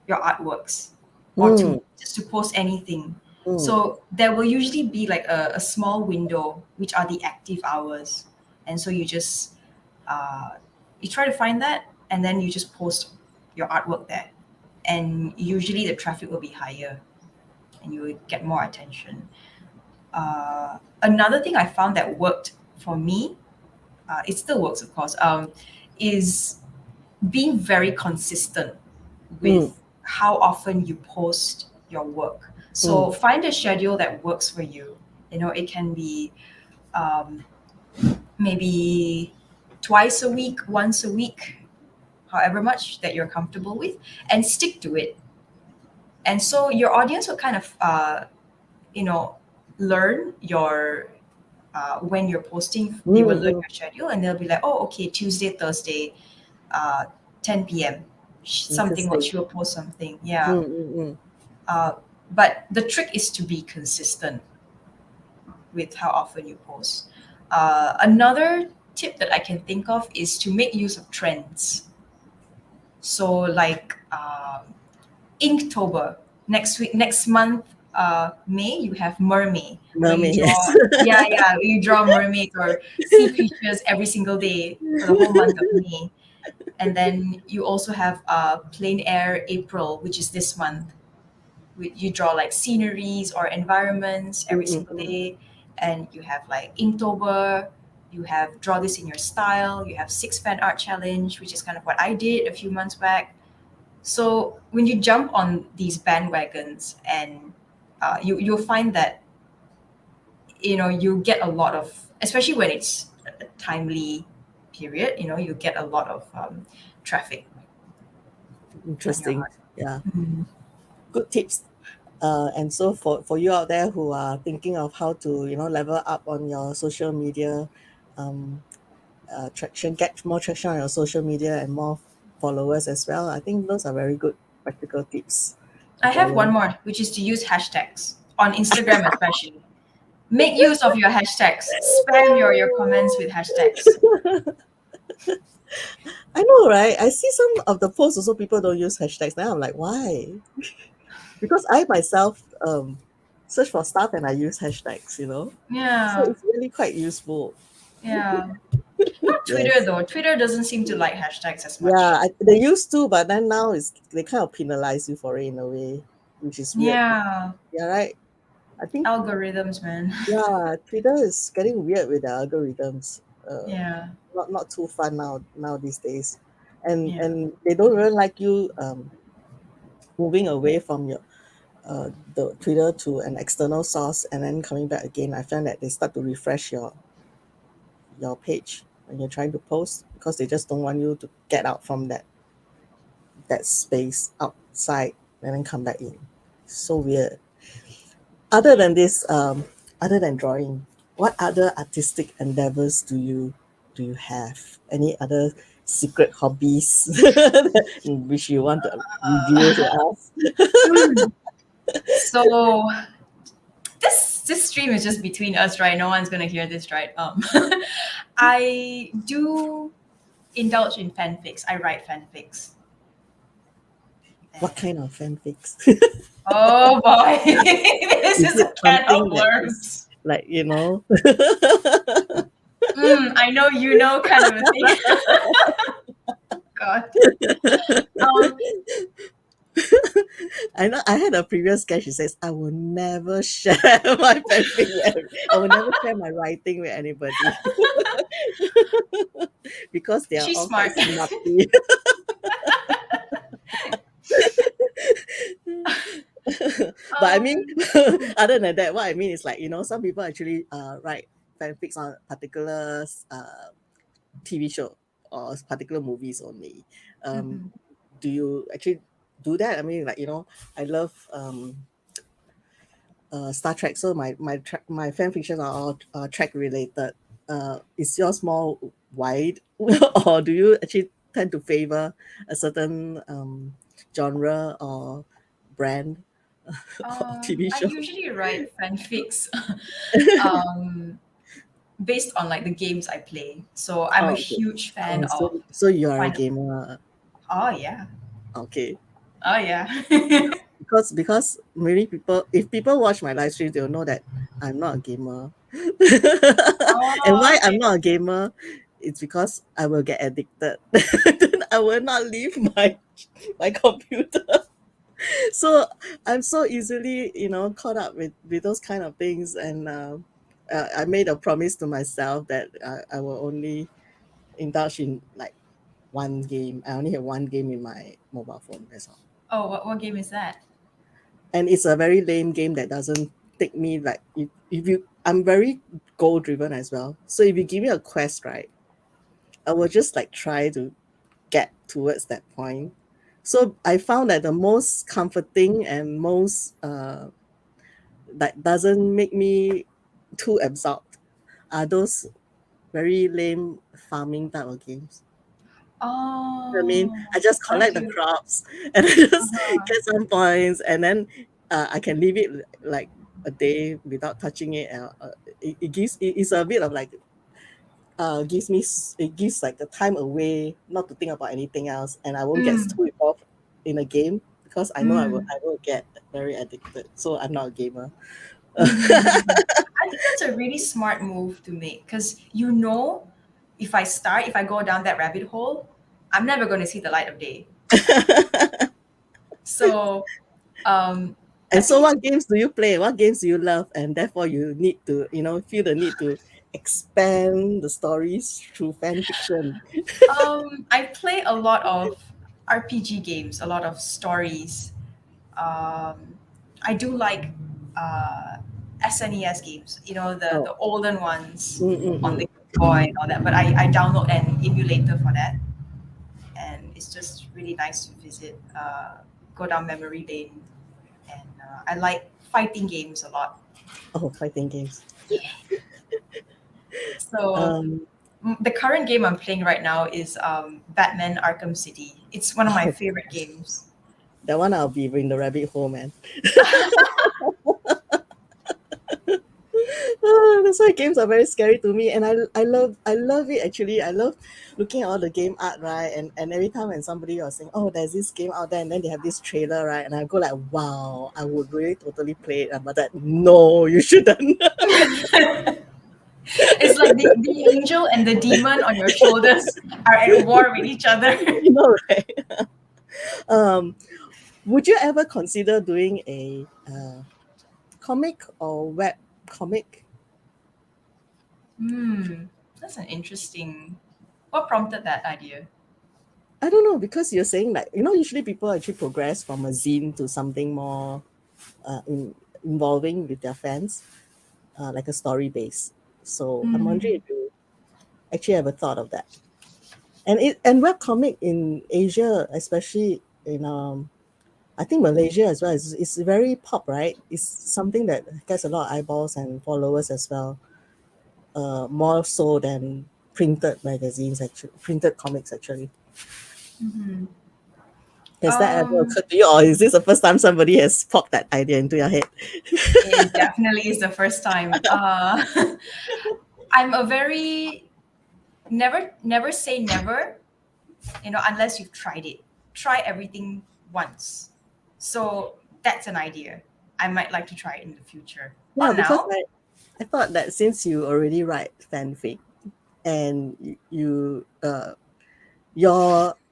your artworks or Mm, to just to post anything. mm, So there will usually be like a small window, which are the active hours. And so you just you try to find that, and then you just post your artwork there. And usually the traffic will be higher and you will get more attention. Another thing I found that worked for me, it still works, of course, is being very consistent mm, with how often you post your work. mm. So find a schedule that works for you. You know, it can be um, maybe twice a week, once a week, however much that you're comfortable with, and stick to it. And so your audience will kind of, you know, learn your when you're posting. They Mm, will learn mm. your schedule, and they'll be like, oh, okay, Tuesday, Thursday, uh, 10 p.m. Something, what Interesting. she will post something. Mm, Yeah. mm, mm. Uh, but the trick is to be consistent with how often you post. Another tip that I can think of is to make use of trends. So, like Inktober, next month, May, you have mermaid, where you Mermaid, yes. draw, yeah, yeah, you draw mermaids or sea creatures every single day for the whole month of May. And then you also have plain air April, which is this month. You draw like sceneries or environments Mm, every mm, single mm. day. And you have like Inktober, you have draw this in your style, you have 6 fan art challenge, which is kind of what I did a few months back. So when you jump on these bandwagons, and you'll find that, you know, you get a lot of, especially when it's a timely period, you know, you get a lot of traffic on your Interesting. art. Yeah. Mhm. Good tips. And so for you out there who are thinking of how to, level up on your social media um, traction, get more traction on your social media and more followers as well, I think those are very good practical tips to I have one follow. more, which is to use hashtags on Instagram, especially. Make use of your hashtags. Spam your comments with hashtags. I know, right? I see some of the posts also people don't use hashtags. Now I'm like, why? Because I myself search for stuff and I use hashtags. So Yeah, it's really quite useful. yeah. Not Twitter Yes. though. Twitter doesn't seem to like hashtags as much. Yeah, they used to, but then now they kind of penalize you for it in a way, which is weird. Yeah, Yeah, right. I think algorithms, man. yeah, Twitter is getting weird with the algorithms. Uh, Yeah, not too fun now these days, and yeah. and they don't really like you moving away from the Twitter to an external source and then coming back again. I find that they start to refresh your page when you're trying to post because they just don't want you to get out from that space outside and then come back in. So weird. Other than this, other than drawing, what other artistic endeavors do you have? Any other secret hobbies which you want to reveal to us? So this stream is just between us, right? No one's gonna hear this, right? I do indulge in fanfics. I write fanfics. What And kind of fanfics? oh boy, this Is is a it can something of that is worms. like, I know you know, kind of a thing. God. Um, I know I had a previous guest, she says, I will never share my fanfic I will never share my writing with anybody because they are she's all quite smart. smutty. But I mean, um, other than that, what I mean is like, some people actually write fanfics on particular TV show or particular movies only. Um, mhm. do you actually do that? I mean, like, I love Star Trek, so my fan fictions are all Trek related. Is yours more wide, or do you actually tend to favor a certain genre or brand of TV I show? usually write fanfics. um, based on like the games I play. So I'm a Oh, okay. huge fan Oh, so of so you are a Final. gamer. Oh yeah. Okay. Oh yeah. Because maybe people, if people watch my live stream, they'll know that I'm not a gamer. And Oh, why I'm okay. not a gamer, it's because I will get addicted. Then I will not leave my computer. So I'm so easily, caught up with those kind of things. And I made a promise to myself that I will only indulge in like one game. I only have one game in my mobile phone. That's all. Oh, what game is that? And it's a very lame game that doesn't take me like, if you I'm very goal driven as well. So if you give me a quest, right, I will just like try to get towards that point. So I found that the most comforting and most that doesn't make me too absorbed are those very lame farming type of games. I mean, Oh, I just collect the okay. crops and I just Uh-huh. get some points, and then I can leave it like a day without touching it. It gives it's a bit of like it gives like the time away, not to think about anything else, and I won't get Mm, too involved in a game because I know mm, I will get very addicted. So I'm not a gamer. mm-hmm. I think that's a really smart move to make because if I go down that rabbit hole, I'm never going to see the light of day. So I And so, think what games do you play? What games do you love? And therefore, you need to, feel the need to expand the stories through fan fiction. I play a lot of RPG games, a lot of stories. Um, I do like uh, SNES games, Oh, the olden ones on the mm-mm-mm. Game Boy and all that. But I download an emulator for that, and it's just really nice to visit, go down memory lane. And I like fighting games a lot. Oh, fighting games. So Um, the current game I'm playing right now is Batman Arkham City. It's one of my oh, favorite games. that one I'll be in the rabbit hole, man. That's why games are very scary to me, and I love it actually. I love looking at all the game art, right? And every time when somebody was saying, "Oh, there's this game out there," and then they have this trailer, right? And I go like, "Wow, I would really totally play it." But that, no, you shouldn't. It's like the angel and the demon on your shoulders are at war with each other. Right? Um, would you ever consider doing a comic or web comic? Hmm, that's an interesting. What prompted that idea? I don't know, because you're saying like, usually people actually progress from a zine to something more involving with their fans, like a story base. So I'm wondering Hmm. if you actually ever thought of that. And webcomic in Asia, especially in I think Malaysia as well, is very pop, right? It's something that gets a lot of eyeballs and followers as well. More so than printed magazines, actually, printed comics actually. Hmm. Has that ever Um, occurred to you, or is this the first time somebody has popped that idea into your head? it definitely is the first time. I'm a very never say never, unless you've tried it. Try everything once. So that's an idea. I might like to try it in the future. Yeah, Not because now. I thought that since you already write fanfic, and your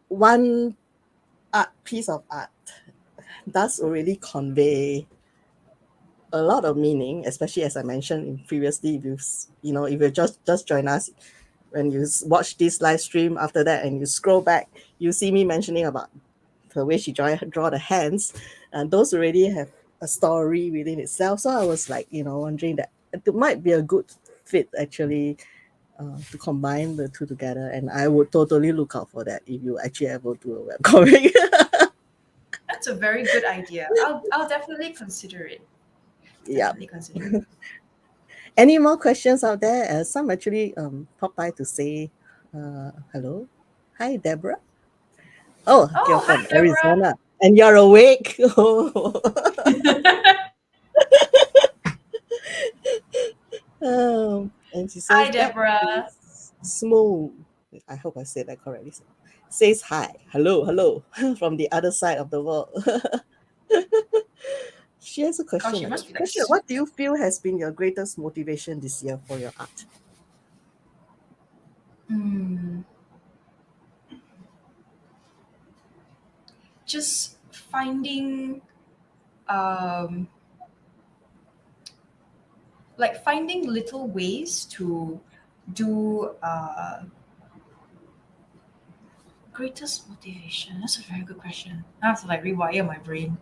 one piece of art does already convey a lot of meaning, especially as I mentioned in previously. If you just join us, when you watch this live stream after that and you scroll back, you see me mentioning about the way she draw the hands, and those already have a story within itself. So I was like, wondering that it might be a good fit actually, to combine the two together. And I would totally look out for that if you actually ever do a webcomic. That's a very good idea. I'll definitely consider it. Yeah. Definitely consider it. Any more questions out there? Some actually pop by to say hello. Hi, Deborah. Oh, you're Oh, from hi, Deborah. Arizona and you're awake. And And she Hi, says that Deborah. is small. I hope I said that correctly. Says hi, hello, hello, from the other side of the world. She has a Gosh, question. you must be like, Question: what do you feel has been your greatest motivation this year for your art? hmm, just um, finding little ways to do greatest motivation. That's a very good question. I have to like rewire my brain.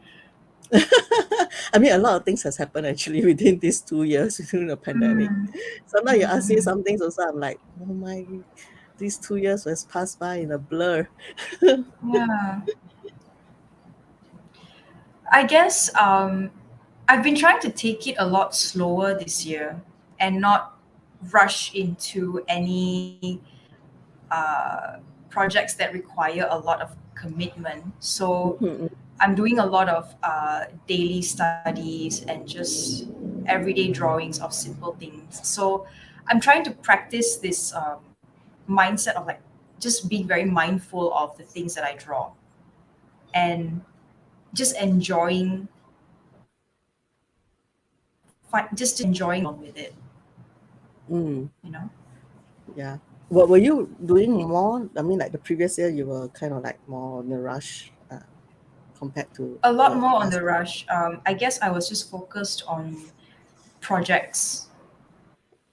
I mean, a lot of things has happened actually within these 2 years during the pandemic. Mm, Sometimes you ask me mm, some things also, I'm like, oh my, these 2 years was passed by in a blur. yeah. I guess I've been trying to take it a lot slower this year and not rush into any projects that require a lot of commitment. So Mhm, I'm doing a lot of daily studies and just everyday drawings of simple things. So I'm trying to practice this mindset of like just being very mindful of the things that I draw and just just enjoying along with it, mm, you know. yeah. What were you doing more? I mean, like the previous year, you were kind of like more in a rush compared to A lot the more on last the year. rush. I guess I was just focused on projects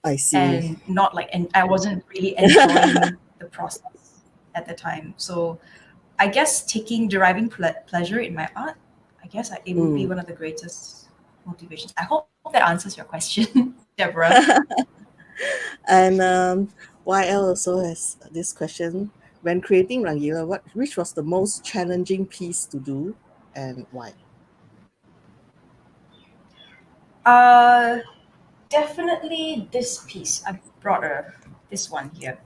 I see. and not like, and I wasn't really enjoying the process at the time. So I guess deriving pleasure in my art, it would be Mm. one of the greatest motivations. I hope that answers your question, Deborah. And YL also has this question. When creating Rangeela, which was the most challenging piece to do and why? Uh, Definitely this piece. I brought this one here.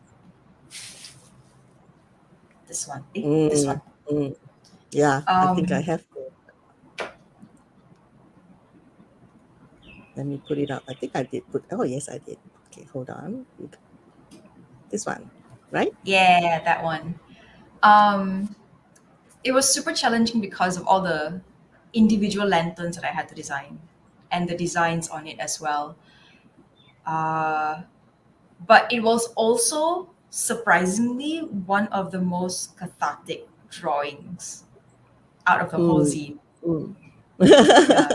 This one. This Mm, one. mm. Yeah, I think I Um, have to. Let me put it up. I think I did put, oh, yes, I did. Okay, hold on. This one, right? yeah, that one. Um, it was super challenging because of all the individual lanterns that I had to design and the designs on it as well. Uh, but it was also surprisingly one of the most cathartic drawings out of the whole Mm, zine. mm. Yeah.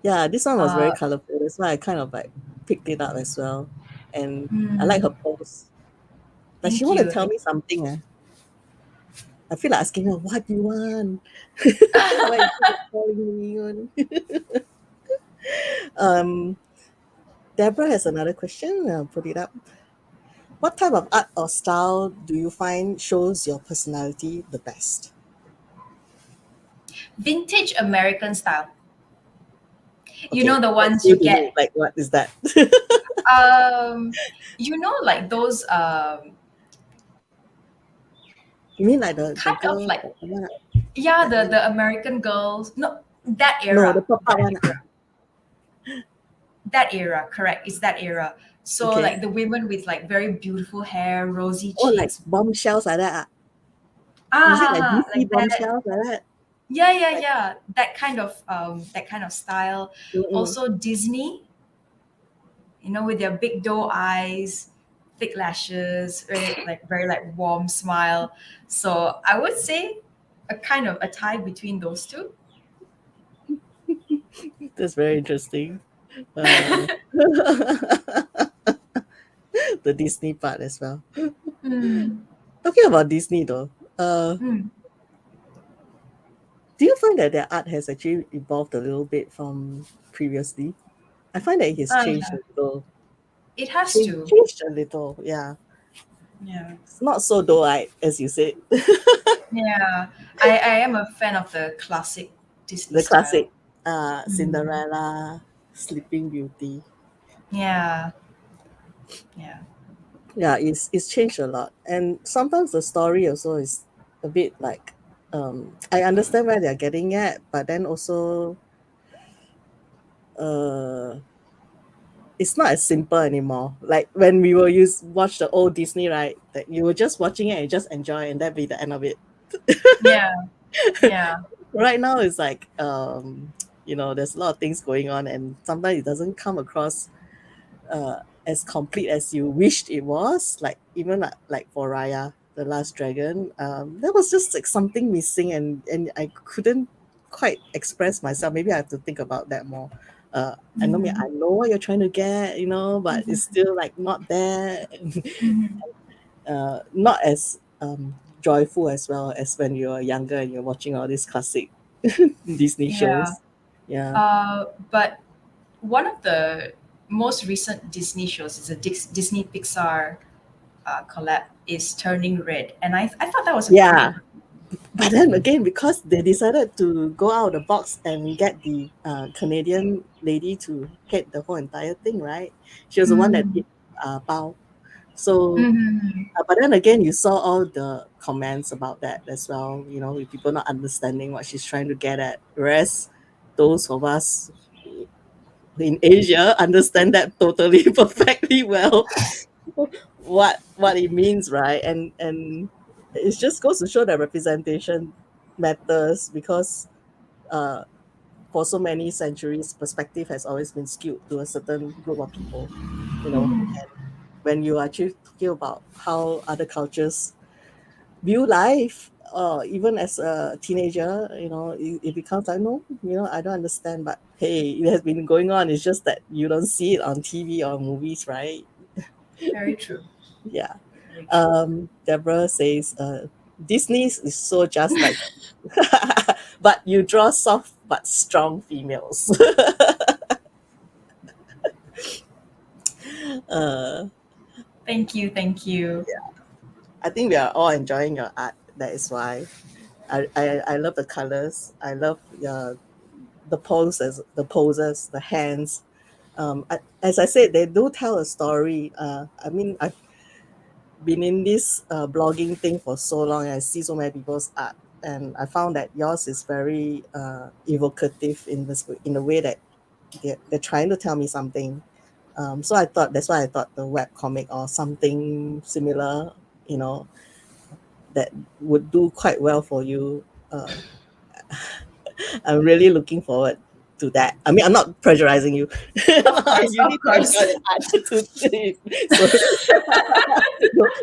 Yeah, this one was very Uh, colorful. That's why I kind of like picked it up as well. And I like her mm, pose. Like she thank want to you. tell me something. I feel like asking her, what do you want? Why you keep calling me on? um, Deborah has another question. I'll put it up. What type of art or style do you find shows your personality the best? Vintage American style. You Okay, know the that's ones new you to me. get. Like, what is that? Um, like those You mean like the kind of girl? like, The one yeah, that the American girls. No, that no, the era. pop up That one. era. That era, correct. It's that era. So Okay. like the women with like very beautiful hair, rosy Oh, like cheeks. bombshells like that. Is it like Ah, DC like that. bombshells like that? Yeah, yeah, Like, yeah. That kind of style. mm-mm. Also Disney, with their big doe eyes, thick lashes, very like warm smile. So I would say a kind of a tie between those two. That's very interesting. Uh, the Disney part as well. Hmm. Talking about Disney though, uh, Hmm. do you find that their art has actually evolved a little bit from previously? I find that it has changed Yeah. a little. It has Changed, to. changed a little, yeah. Yeah. It's not so doe-eyed, as you said. Yeah. I am a fan of the classic Disney The style. classic Mm. Cinderella, Sleeping Beauty. Yeah. Yeah. Yeah, it's changed a lot. And sometimes the story also is a bit like I understand where they're getting at, but then also uh it's not as simple anymore. Like when we were watch the old Disney, right? That you were just watching it and just enjoy, and that'd be the end of it. Yeah. Yeah. Right now, it's like there's a lot of things going on, and sometimes it doesn't come across as complete as you wished it was. Like even like for Raya, the Last Dragon, there was just like something missing, and I couldn't quite express myself. Maybe I have to think about that more. I know, Mhm. I know what you're trying to get, but it's Mhm. still like not there, Mhm. not as joyful as well as when you're younger and you're watching all these classic Disney Yeah. shows. Yeah, But one of the most recent Disney shows is a Disney Pixar collab is Turning Red, and I thought that was a pretty yeah. good. But then again, because they decided to go out of the box and get the Canadian lady to head the whole entire thing, right? She was the one that Mm. did Bao. So, Mhm. but then again, you saw all the comments about that as well, with people not understanding what she's trying to get at. Whereas those of us in Asia understand that totally perfectly well what it means, right? And it just goes to show that representation matters because uh, for so many centuries, perspective has always been skewed to a certain group of people. You know, Mhm. when you are actually talking about how other cultures view life, even as a teenager, it becomes like, no, I don't understand, but hey, it has been going on. It's just that you don't see it on TV or movies, right? Very true. Yeah. Very true. Deborah says, Disney is so just like, but you draw soft but strong females. uh, Thank you. Thank you. I think we are all enjoying your art. That is why I love the colors. I love the poses, the hands. As I said, they do tell a story. I mean, I've been in this blogging thing for so long, and I see so many people's art, and I found that yours is very evocative in the way that they're trying to tell me something. So that's why I thought the web comic or something similar, you know, that would do quite well for you. I'm really looking forward to that. I mean, I'm not pressurizing you. Of course. You Of need to course. enjoy the art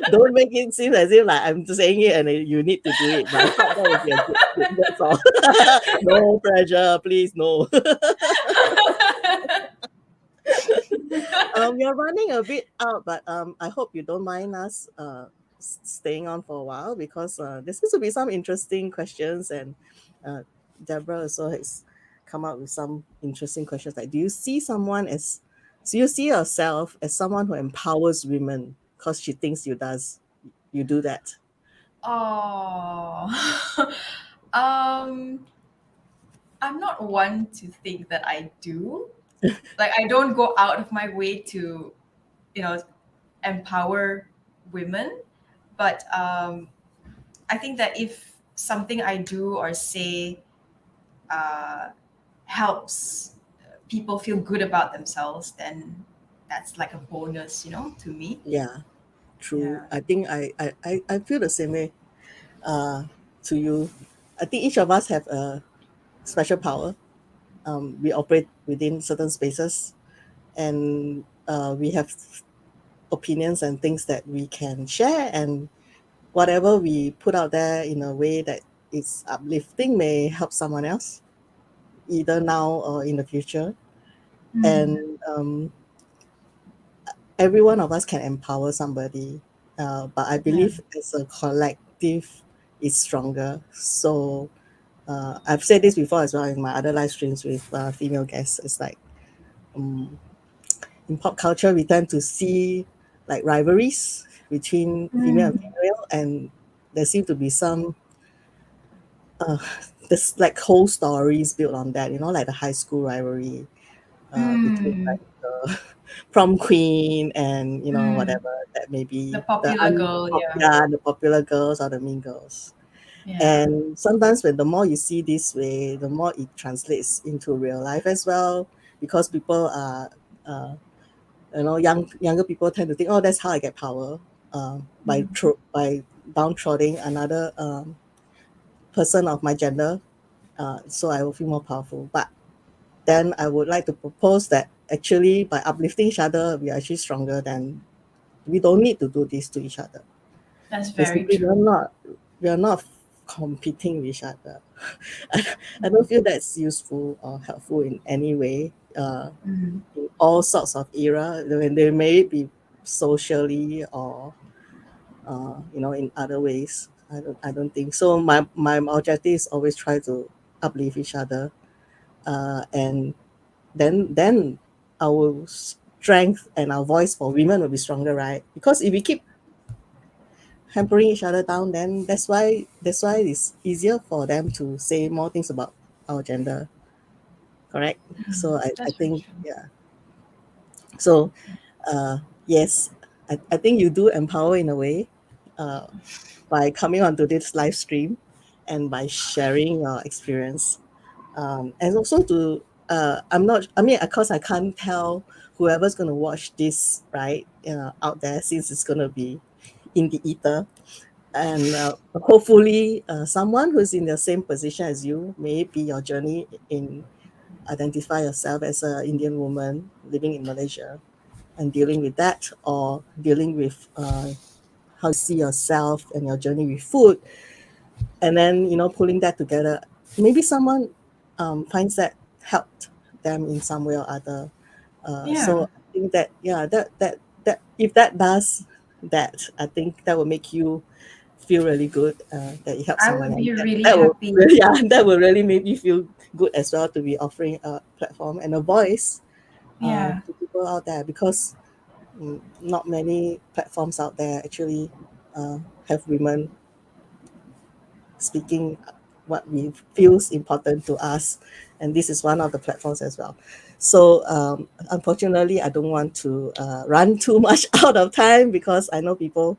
so don't make it seem as if like I'm saying it and then you need to do it. But I thought that would be a good thing. That's all. No pressure, please, no. We are running a bit out, but I hope you don't mind us staying on for a while because there seems to be some interesting questions, and uh, Deborah also has come up with some interesting questions. Like, do you see yourself as someone who empowers women because she thinks you do that? Oh. um, I'm not one to think that I do. Like I don't go out of my way to, you know, empower women. But I think that if something I do or say uh, helps people feel good about themselves, then that's like a bonus, to me. Yeah, true. Yeah. I think I feel the same way to you. I think each of us have a special power. We operate within certain spaces, and we have opinions and things that we can share, and whatever we put out there in a way that is uplifting may help someone else, either now or in the future. Mm. And every one of us can empower somebody, but I Yeah. believe as a collective is stronger. So I've said this before as well in my other live streams with female guests. It's like um, in pop culture, we tend to see like rivalries between female and Mm. female, and there seem to be some uh, there's like whole stories built on that. Like the high school rivalry between Mm. like the prom queen and Mm. whatever that may The be popular girl, yeah. the popular girls or the mean girls. Yeah. And sometimes when the more you see this way, the more it translates into real life as well, because people are uh, younger people tend to think, oh, that's how I get power, by downtroding another person of my gender, so I will feel more powerful. But then I would like to propose that actually by uplifting each other, we are actually stronger than we don't need to do this to each other. That's very Basically, true. we are not competing with each other. I don't feel that's useful or helpful in any way. Mm. In all sorts of era, when they may be socially or in other ways. I don't think so. My objective is always try to uplift each other, and then our strength and our voice for women will be stronger, right? Because if we keep hampering each other down, then that's why it's easier for them to say more things about our gender, correct? So I That's very think, true. yeah. So yes, I think you do empower in a way, uh, by coming onto this live stream and by sharing your experience, and also to I'm not I mean, of course I can't tell whoever's going to watch this, right, out there, since it's going to be in the ether. And hopefully someone who's in the same position as you, may be your journey in identify yourself as an Indian woman living in Malaysia and dealing with that, or dealing with how you see yourself and your journey with food, and then pulling that together. Maybe someone finds that helped them in some way or other. Yeah. So I think that, yeah, that if that does that, I think that will make you feel really good, that you help I someone, would and be that, really that will happy. really, yeah, that will really make me feel good as well, to be offering a platform and a voice Yeah. to people out there, because not many platforms out there actually have women speaking what we feels important to us, and this is one of the platforms as well. So unfortunately, I don't want to run too much out of time, because I know people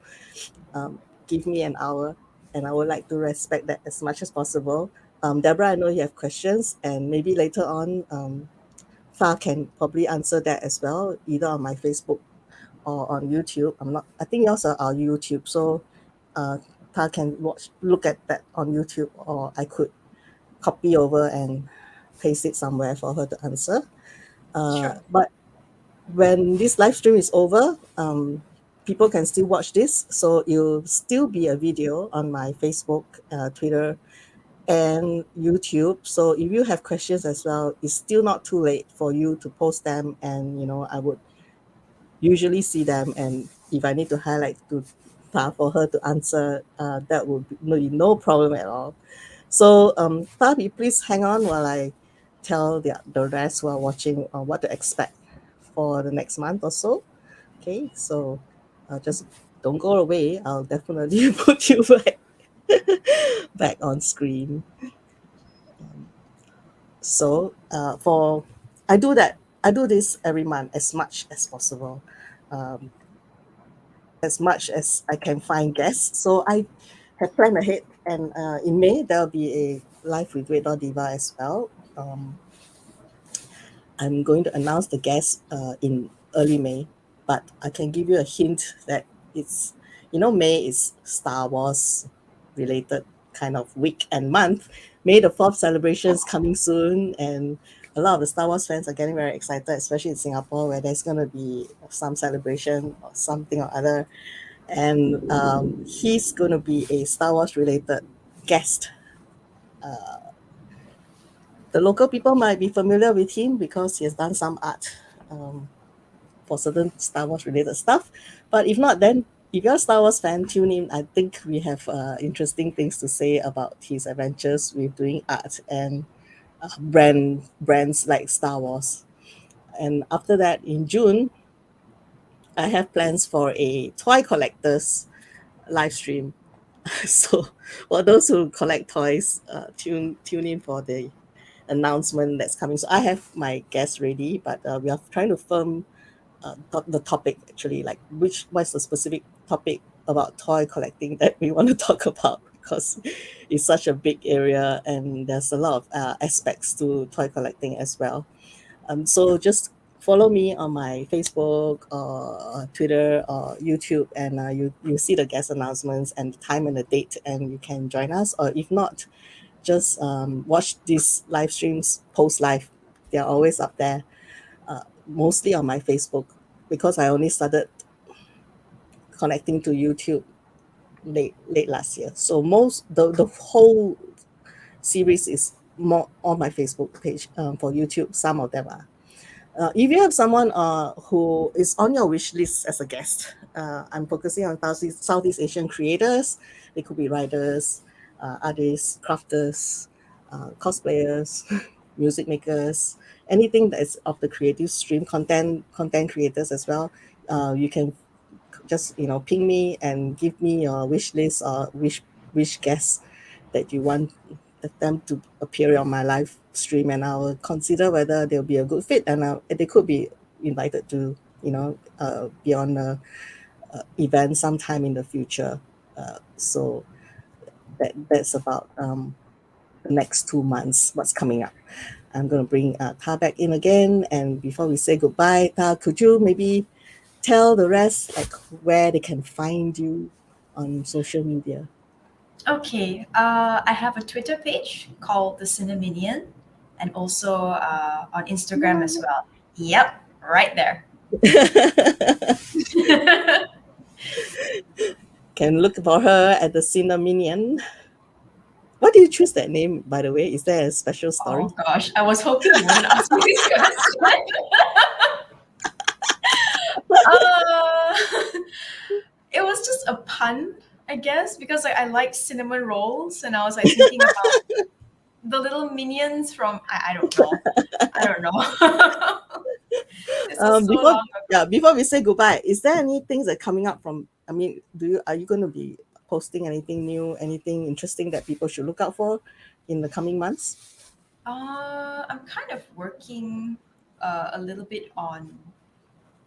give me an hour, and I would like to respect that as much as possible. Deborah, I know you have questions, and maybe later on, Fa can probably answer that as well, either on my Facebook or on YouTube. I think yours are on YouTube, so uh, Ta can look at that on YouTube, or I could copy over and paste it somewhere for her to answer. Sure. But when this live stream is over, people can still watch this, so it'll still be a video on my Facebook, Twitter, and YouTube. So if you have questions as well, it's still not too late for you to post them, and I would usually see them, and if I need to highlight to for her to answer, that would be no problem at all. So Fabi, please hang on while I tell the rest who are watching what to expect for the next month or so. Okay, so just don't go away. I'll definitely put you back on screen. So for I do this every month as much as possible. Um, as much as I can find guests. So I have planned ahead, and in May there'll be a live with Red Dot Diva as well. I'm going to announce the guests in early May, but I can give you a hint that it's, May is Star Wars related kind of week and month. May the 4th celebrations coming soon, and a lot of the Star Wars fans are getting very excited, especially in Singapore, where there's going to be some celebration or something or other. And he's going to be a Star Wars related guest. The local people might be familiar with him because he has done some art for certain Star Wars related stuff. But if not, then if you're a Star Wars fan, tune in. I think we have interesting things to say about his adventures with doing art and brands like Star Wars. And after that, in June, I have plans for a toy collectors live stream. So for those who collect toys, tune in for the announcement that's coming. So I have my guests ready, but we are trying to firm the topic, actually, like what's the specific topic about toy collecting that we want to talk about, because it's such a big area and there's a lot of aspects to toy collecting as well. So just follow me on my Facebook or Twitter or YouTube, and you see the guest announcements and the time and the date, and you can join us. Or if not, just watch these live streams post live. They're always up there, mostly on my Facebook, because I only started connecting to YouTube late last year. So the whole series is more on my Facebook page. For YouTube, some of them are. If you have someone who is on your wish list as a guest, I'm focusing on Southeast Asian creators. They could be writers, artists, crafters, cosplayers, music makers, anything that is of the creative stream, content creators as well. You can just ping me and give me your wish list or wish guests that you want them to appear on my live stream, and I will consider whether they'll be a good fit, and they could be invited to be on a event sometime in the future. So that's about the next 2 months, what's coming up. I'm going to bring Thar back in again, and before we say goodbye, Thar, could you maybe tell the rest like where they can find you on social media? Okay, I have a Twitter page called the-cinnaminion, and also on Instagram as well. Yep, right there. Can look for her at the-cinnaminion. Why did you choose that name, by the way? Is there a special story? Oh gosh, I was hoping you wouldn't ask me this question. uh, it was just a pun, I guess, because I like cinnamon rolls, and I was like thinking about the little minions from I don't know. I don't know. This was so long ago. Before we say goodbye, is there any things that coming up from? I mean, are you going to be posting anything new, anything interesting that people should look out for in the coming months? I'm kind of working a little bit on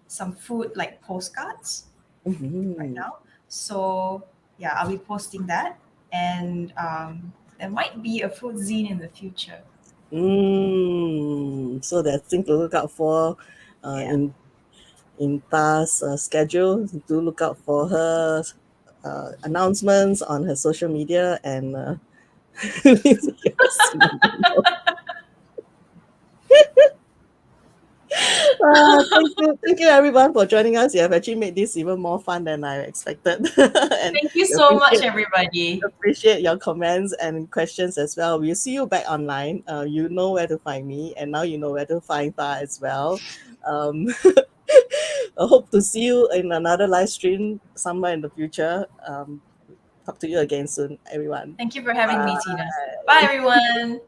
some food like postcards right now. So yeah, I'll be posting that, and there might be a food zine in the future. So there's things to look out for Yeah. in Thar's schedule. Do look out for her announcements on her social media, and thank you everyone for joining us. You have actually made this even more fun than I expected. And Thank you so much, everybody. appreciate your comments and questions as well. We'll see you back online. You know where to find me, and now you know where to find Thar as well. I hope to see you in another live stream somewhere in the future. Talk to you again soon, everyone. Thank you for having me, Tina. Bye, everyone.